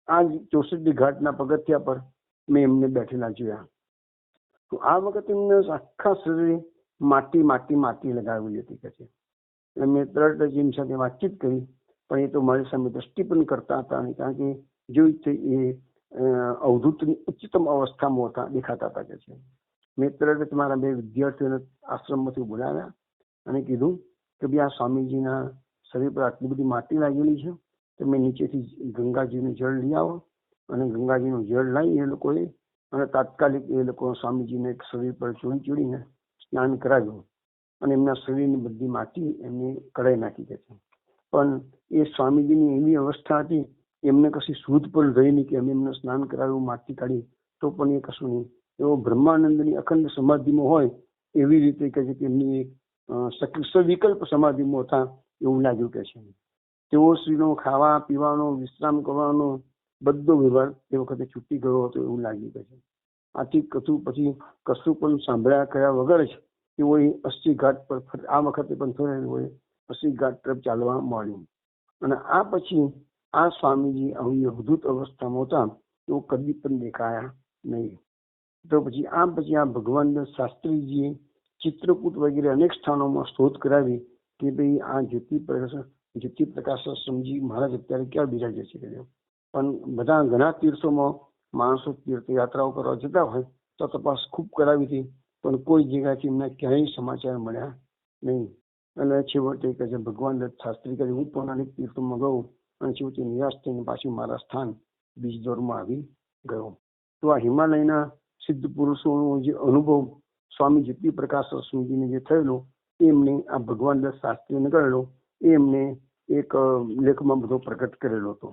આ 64 ઘાટના પગથિયા પર મેં એમને બેઠેલા જોયા. તો આ વખતે એમને આખા શરીરે માટી લગાવેલી હતી કે છે. એટલે મેં તરત જ એમની સાથે વાતચીત કરી પણ એ તો મારી સામે દ્રષ્ટિ પણ કરતા હતા નહીં, કારણ કે જોઈ એ અવધૂતની ઉચ્ચતમ અવસ્થામાં દેખાતા હતા કે છે. મેં તરત જ મારા 2 વિદ્યાર્થીઓને આશ્રમમાંથી બોલાવ્યા અને કીધું કે ભાઈ આ સ્વામીજીના શરીર પર આટલી બધી માટી લાગેલી છે, તમે નીચેથી ગંગાજીનું જળ લઈ આવો. અને ગંગાજીનું જળ લાવી એ લોકોએ અને તાત્કાલિક એ લોકો સ્વામીજીને એક શરીર પર ચોળીને સ્નાન કરાવ્યું અને એમના શરીરની બધી માટી એમને કઢાઈ નાખી કે છે. પણ એ સ્વામીજીની એવી અવસ્થા હતી, એમને કશી શુદ્ધ પણ રહી નહીં કે અમે એમને સ્નાન કરાવ્યું, માટી કાઢી તો પણ એ કશું નહીં. એવો બ્રહ્માનંદની અખંડ સમાધિમાં હોય એવી રીતે કહે છે કે એમની એક સવિકલ્પ સમાધિમાં હતા એવું લાગ્યું કે છે. તેઓ શ્રીનો ખાવા પીવાનો, વિશ્રામ કરવાનો બધો વ્યવહાર તે વખતે છૂટી ગયો હતો એવું લાગ્યું કે છે. આથી પછી કશું પણ સાંભળ્યા કર્યા વગર જ તેઓએ 80 ઘાટ પર આ વખતે પણ તેઓએ 80 ઘાટ તરફ ચાલવા માંડ્યું. અને આ પછી આ સ્વામીજી આવી અવધૂત અવસ્થામાં હતા તેઓ કદી પણ દેખાયા નહીં. તો પછી આ ભગવાન શાસ્ત્રીજીએ ચિત્રકૂટ વગેરે અનેક સ્થાનોમાં શોધ કરાવી કે ભાઈ આ જ્યોતિ પ્રકાશાશ્રમજી મહારાજ અત્યારે ક્યાં બિરાજે છે. પણ ઘણા તીર્થોમાં માણસો તીર્થયાત્રાઓ કરવા જતા હોય તો તપાસ ખૂબ કરાવી હતી પણ કોઈ જગ્યાથી એમને ક્યાંય સમાચાર મળ્યા નહીં. અને છેવટે કહે છે ભગવાન દત્ત શાસ્ત્રી કહે હું પણ અનેક તીર્થોમાં ગયો અને છેવટે નિરાશ થઈને પાછું મારા સ્થાન બીજ દોરમાં આવી ગયો. તો આ હિમાલયના સિદ્ધ પુરુષોનો જે અનુભવ સ્વામી જ્યોતિ પ્રકાશાશ્રમજીને જે થયેલો એમને આ ભગવાન દત્ત શાસ્ત્રીને કરેલો એ એમને એક લેખમાં બધો પ્રકટ કરેલો હતો.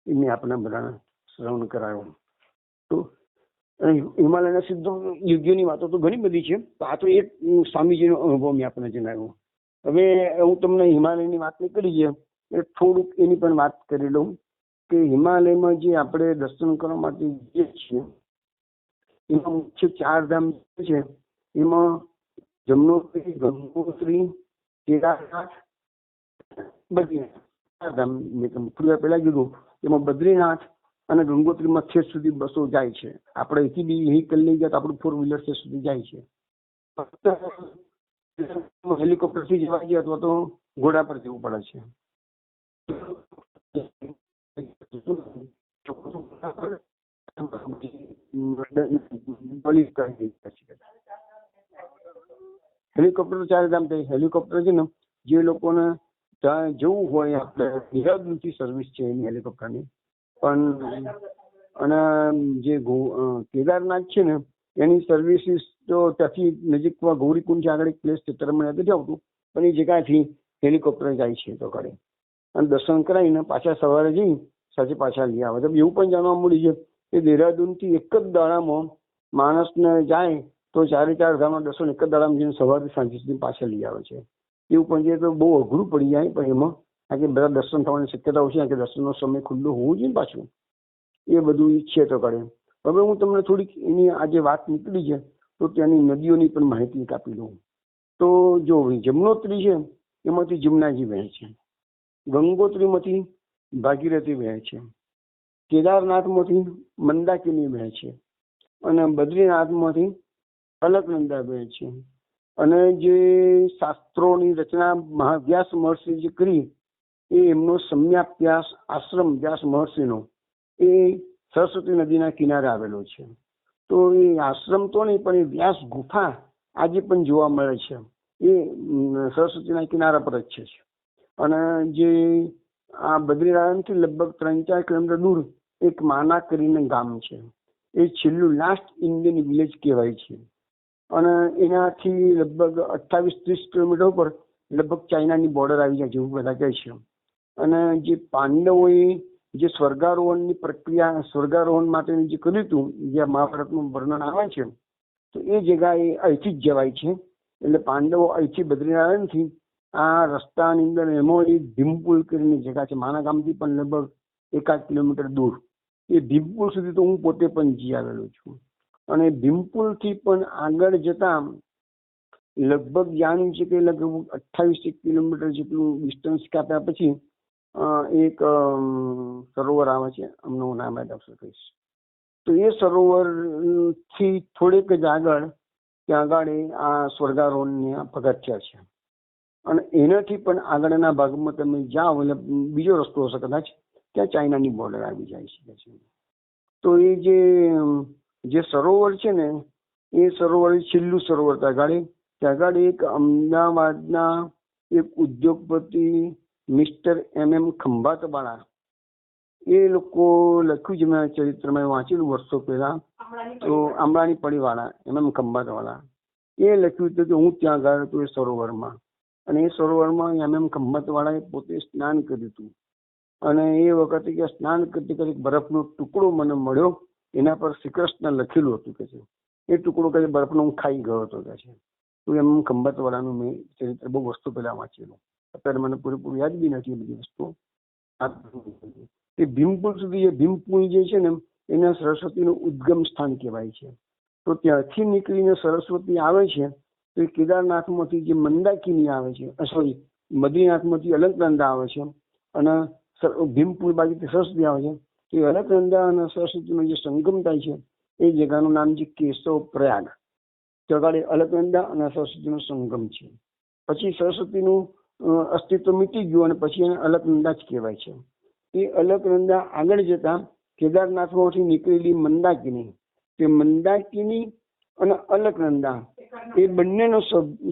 એમને આપણે બધાને શ્રવણ કરાયો. તો હિમાલયના સિદ્ધ યોગીઓની વાતો તો ઘણી બધી છે, તો આ તો એક સ્વામીજીનો અનુભવ મેં આપણને જણાવ્યો. હવે હું તમને હિમાલયની વાત નહીં કરી છે એટલે થોડુંક એની પણ વાત કરી લઉં કે હિમાલયમાં જે આપણે દર્શન કરવા માટે જઈએ છીએ એમાં મુખ્ય 4 ધામ છે. એમાં જમનોત્રી, ગંગોત્રી, કેદારનાથ, બદ્રીનાથ 4 ધામ. મેં તમને થોડી વાર પહેલા કીધું એમાં બદ્રીનાથ અને ગંગોત્રીમાં ઠેઠ સુધી બસો જાય છે. આપણે અહીંથી બી વ્હીકલ લઈ ગયા તો આપણું 4 વ્હીલર ઠેઠ સુધી જાય છે. હેલિકોપ્ટર થી જવા ગયા અથવા તો ઘોડા પર જવું પડે છે. હેલિકોપ્ટર 4 ધામ થાય. હેલિકોપ્ટર છે ને જે લોકોને ત્યાં જવું હોય આપણે દેહરાદૂનથી સર્વિસ છે એની હેલિકોપ્ટરની પણ. અને જે કેદારનાથ છે ને એની સર્વિસીસ તો ત્યાંથી નજીકમાં ગૌરીકુંડ આગળ એક પ્લેસ છે ત્યારે મને નથી આવતું પણ એ જગ્યાથી હેલિકોપ્ટર જાય છે તો કરે અને દર્શન કરાવીને પાછા સવારે જઈ સાંજે પાછા લઈ આવે. એવું પણ જાણવા મળ્યું છે કે દેહરાદૂનથી એક જ દાડામાં માણસને જાય તો 4 ધામના દર્શન એક જ દાડામાં જઈને સવારથી સાંજ સુધી પાછા લઈ આવે છે. એવું પણ જે તો બહુ અઘરું પડી જાય, પણ એમાં કારણ કે બધા દર્શન થવાની શક્યતા ઓછી, કે દર્શનનો સમય ખુલ્લો હોવો જોઈએ ને પાછું, એ બધું ઈચ્છે તો કરે. હવે હું તમને થોડીક એની આજે વાત નીકળી છે તો ત્યાંની નદીઓની પણ માહિતી આપી દઉં. તો જો જમનોત્રી છે એમાંથી જમનાજી વહે છે, ગંગોત્રીમાંથી ભાગીરથી વહે છે, કેદારનાથમાંથી મંદાકિની વહે છે, અને બદ્રીનાથમાંથી અલકનંદા વહે છે. અને જે શાસ્ત્રોની રચના વ્યાસ મહર્ષિ જે કરી એ એમનો સમ્યાપ્યાસ આશ્રમ વ્યાસ મહર્ષિનો એ સરસ્વતી નદીના કિનારે આવેલો છે. તો એ આશ્રમ તો નહીં, પણ એ વ્યાસ ગુફા આજે પણ જોવા મળે છે, એ સરસ્વતીના કિનારા પર જ છે. અને જે આ બદ્રીનાથથી લગભગ 3-4 કિલોમીટર દૂર એક માના કરીને ગામ છે, એ છેલ્લું લાસ્ટ ઇન્ડિયન વિલેજ કહેવાય છે. અને એનાથી લગભગ 28-30 કિલોમીટર ઉપર લગભગ ચાઇનાની બોર્ડર આવી જાય છે એવું બધા કહે છે. અને જે પાંડવોએ જે સ્વર્ગારોહણની પ્રક્રિયા, સ્વર્ગારોહણ માટેનું જે કર્યું હતું, જે મહાભારતનું વર્ણન આવે છે, તો એ જગ્યાએ અહીંથી જ જવાય છે. એટલે પાંડવો અહીંથી બદ્રીનારાયણથી આ રસ્તાની અંદર એમાં એક ભીમપુલ કરીને જગ્યા છે, માના ગામથી પણ લગભગ 1-8 કિલોમીટર દૂર. એ ભીમપુલ સુધી તો હું પોતે પણ જઈ આવેલો છું. અને ભીમપુલથી પણ આગળ જતા લગભગ જાણ્યું છે કે લગભગ 28 કિલોમીટર જેટલું ડિસ્ટન્સ કાપ્યા પછી એક સરોવર આવે છે, અમને હું નામ યાદ આવશે કહીશ. તો એ સરોવરથી થોડેક જ આગળ ત્યાં આગળ આ સ્વર્ગારોહણના પગથિયા છે. અને એનાથી પણ આગળના ભાગમાં તમે જાઓ એટલે બીજો રસ્તો હશે કદાચ, ત્યાં ચાઇનાની બોર્ડર આવી જાય છે. તો એ જે સરોવર છે ને એ સરોવર છેલ્લું સરોવર ત્યાં આગળ એક અમદાવાદના એક ઉદ્યોગપતિ મિસ્ટર MM ખંભાતવાળા, એ લોકો લખ્યું છે, મેં ચરિત્રમાં વાંચેલું વર્ષો પહેલા, તો આંબળાની પડીવાળા MM ખંભાતવાળા એ લખ્યું હતું કે હું ત્યાં ગયો હતો એ સરોવરમાં, અને એ સરોવરમાં MM ખંભાતવાળાએ પોતે સ્નાન કર્યું હતું. અને એ વખતે કે સ્નાન કરતી કરી બરફનો ટુકડો મને મળ્યો, એના પર શ્રી કૃષ્ણ લખેલું હતું કે છે, એ ટુકડો કે બરફનો હું ખાઈ ગયો હતો કે છે. તો એમ ખંભાતવાળાનું મેં ચરિત્ર બહુ વસ્તુ પહેલા વાંચેલું, અત્યારે મને પૂરેપૂરું યાદ બી નથી એ બધી વસ્તુ. એ ભીમપુલ સુધી, એ ભીમપુલ જે છે ને એને સરસ્વતીનું ઉદ્ગમ સ્થાન કહેવાય છે. તો ત્યાંથી નીકળીને સરસ્વતી આવે છે તો એ કેદારનાથમાંથી જે મંદાકિની આવે છે, સોરી બદ્રીનાથમાંથી અલકનંદા આવે છે, અને ભીમપુલ બાજુથી સરસ્વતી આવે છે. તો એ અલકનંદા અને સરસ્વતીનો જે સંગમ થાય છે એ જગ્યાનું નામ છે કેશવ પ્રયાગ. જગાડે અલકનંદા અને સરસ્વતીનો સંગમ છે. પછી સરસ્વતીનું અસ્તિત્વ મીટી ગયું અને પછી એને અલકનંદા જ કહેવાય છે. એ અલકનંદા આગળ જતા કેદારનાથમાંથી નીકળેલી મંદાકિની, તે મંદાકિની અને અલકનંદા એ બંનેનો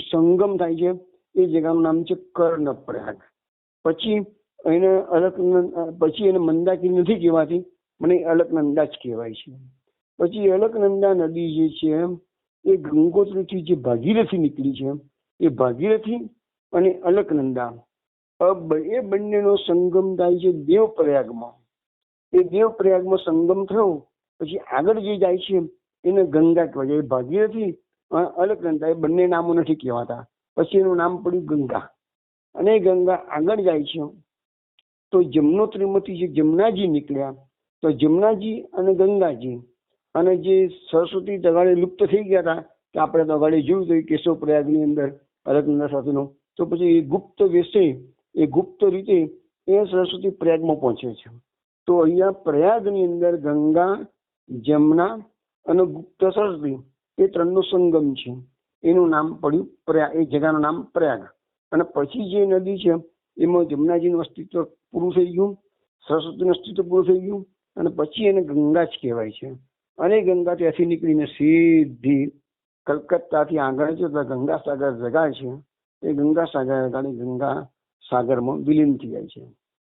સંગમ થાય છે. એ જગ્યાનું નામ છે કર્ણપ્રયાગ. પછી એને મંદાકિની નથી કહેવાતી, મને અલકનંદા જ કહેવાય છે. પછી અલકનંદા નદી જે છે એ ગંગોત્રીથી જે ભાગીરથી નીકળી છે, એ ભાગીરથી અને અલકનંદા એ બંનેનો સંગમ થાય છે દેવપ્રયાગમાં. એ દેવપ્રયાગમાં સંગમ થયો પછી આગળ જે જાય છે એને ગંગા કહેવાય છે. ભાગીરથી અલકનંદા એ બંને નામો નથી કહેવાતા, પછી એનું નામ પડ્યું ગંગા. અને ગંગા આગળ જાય છે તો જમનોત્રીમાંથી જે જમનાજી નીકળ્યા, તો જમનાજી અને ગંગાજી અને જે સરસ્વતી તગાડે લુપ્ત થઈ ગયા હતા કે આપણે તગાડે જોયું તો કેશવ પ્રયાગની અંદર અલકનંદા સાથેનો, તો પછી એ ગુપ્ત વેશે, એ ગુપ્ત રીતે એ સરસ્વતી પ્રયાગમાં પહોંચે છે. તો અહીંયા પ્રયાગની અંદર ગંગા, જમના અને ગુપ્ત સરસ્વતી એ ત્રણનો સંગમ છે. એનું નામ પડ્યું પ્રયાગ, એ જગ્યાનું નામ પ્રયાગ. અને પછી જે નદી છે એમાં જમનાજીનું અસ્તિત્વ પૂરું થઈ ગયું, સરસ્વતીનું અસ્તિત્વ પૂરું થઈ ગયું, અને પછી એને ગંગા જ કહેવાય છે. અને ગંગા ત્યાંથી નીકળીને સીધી કલકત્તાથી આગળ જતા ગંગાસાગર જગાય છે. એ ગંગાસાગર ગંગા સાગરમાં વિલીન થઈ જાય છે.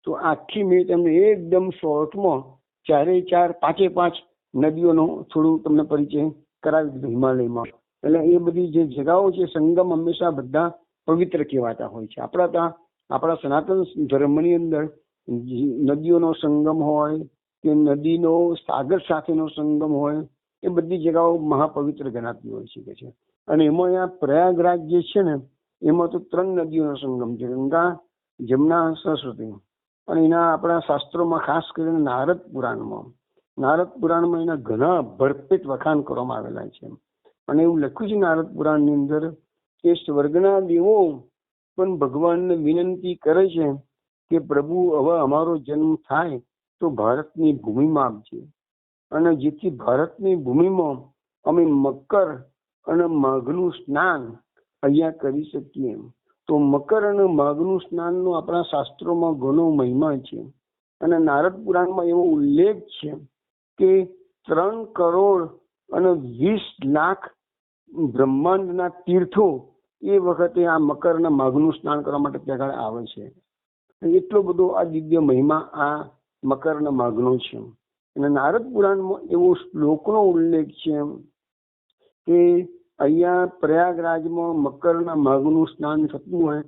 તો આખી મેં તમને એકદમ શોર્ટમાં 4-5 નદીઓનો થોડું તમને પરિચય કરાવી દીધો હિમાલયમાં. એટલે એ બધી જે જગાઓ છે સંગમ હંમેશા બધા પવિત્ર કહેવાતા હોય છે. આપણા સનાતન ધર્મની અંદર નદીઓનો સંગમ હોય કે નદીનો સાગર સાથેનો સંગમ હોય એ બધી જગાઓ મહાપવિત્ર ગણાતી હોય છે કે છે. અને એમાં અહીંયા પ્રયાગરાજ જે છે ને એમાં તો 3 નદીઓનો સંગમ છે, ગંગા, જમુના, સરસ્વતી. અને એના આપણા શાસ્ત્રોમાં ખાસ કરીને નારદ પુરાણમાં એના ઘણા ભરપેટ વખાણ કરવામાં આવેલા છે. અને એવું લખ્યું છે નારદ પુરાણની અંદર કે સ્વર્ગના દેવો પણ ભગવાનને વિનંતી કરે છે કે પ્રભુ હવે અમારો જન્મ થાય તો ભારતની ભૂમિમાં આપજે, અને જેથી ભારતની ભૂમિમાં અમે મકર અને માઘનું સ્નાન અહીંયા કરી શકીએ. તો મકર અને માઘનું સ્નાનનો આપણા શાસ્ત્રોમાં ઘણો મહિમા છે. અને નારદ પુરાણમાં એવો ઉલ્લેખ છે કે 3 કરોડ અને 20 લાખ બ્રહ્માંડના તીર્થો એ વખતે આ મકર અને માઘનું સ્નાન કરવા માટે ત્યાં આવે છે. એટલો બધો આ દિવ્ય મહિમા આ મકર અને માઘનો છે. અને નારદ પુરાણમાં એવો શ્લોકનો ઉલ્લેખ છે કે અહીંયા પ્રયાગરાજમાં મકરના માઘનું સ્નાન થતું હોય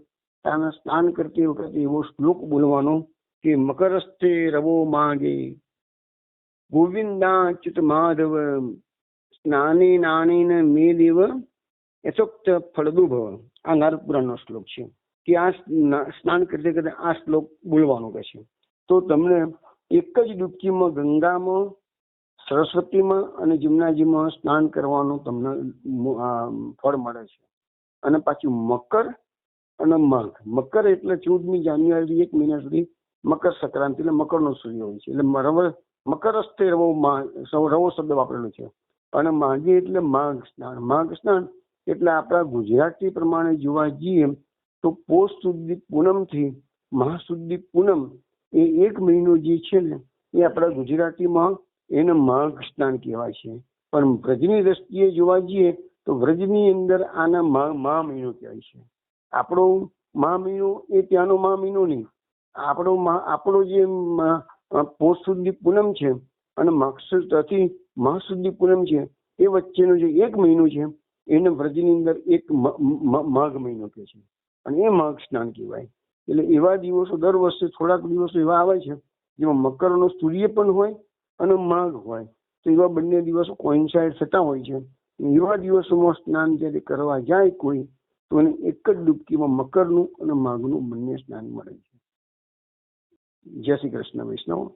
ત્યાં સ્નાન કરતી વખતે એવો શ્લોક બોલવાનો કે મકરસ્થે રવો માગે ગોવિંદાચ્યુત માધવ સ્નાને નાનેન મે દેવ યથોક્ત ફળદુભવ. આ નારદ પુરાણનો શ્લોક છે કે આ સ્નાન કરતે કરતે આ શ્લોક બોલવાનો કે છે. તો તમને એક જ ડૂબકીમાં ગંગામાં, સરસ્વતીમાં અને જમુનાજીમાં સ્નાન કરવાનું તમને ફળ મળે છે. અને પાછું મકર અને માઘ. મકર એટલે 14મી જાન્યુઆરી 1 મહિના સુધી મકર સંક્રાંતિ એટલે મકરનો સૂર્ય હોય છે. એટલે મકરસ્થે રવો શબ્દ વાપરેલો છે. અને માઘે એટલે માઘ સ્નાન. માઘ સ્નાન એટલે આપણા ગુજરાતી પ્રમાણે જોવા જઈએ તો પોષ સુધી પૂનમથી મહા સુધી પૂનમ એ 1 મહિનો જે છે ને એ આપણા ગુજરાતીમાં એને માઘ સ્નાન કહેવાય છે. પણ વ્રજની દ્રષ્ટિએ જોવા જઈએ તો વ્રજની અંદર આના મહા મહિનો કહેવાય છે. આપણો મહા મહિનો એ ત્યાંનો મહા મહિનો નહીં. આપણો જે પોષ સુધી પૂનમ છે અને માગશીરથી મહા સુધી પૂનમ છે એ વચ્ચેનો જે 1 મહિનો છે એને વ્રજની અંદર એક માઘ મહિનો કહે છે. અને એ માઘ સ્નાન કહેવાય. એટલે એવા દિવસો દર વર્ષે થોડાક દિવસો એવા આવે છે જેમાં મકરનો સૂર્ય પણ હોય અને માઘ હોય. તો એવા બંને દિવસો કોઇન્સાઇડ થતા હોય છે. એવા દિવસોમાં સ્નાન જ્યારે કરવા જાય કોઈ તો એને એક જ ડૂબકીમાં મકરનું અને માઘનું બંને સ્નાન મળે છે. જય શ્રી કૃષ્ણ વૈષ્ણવ.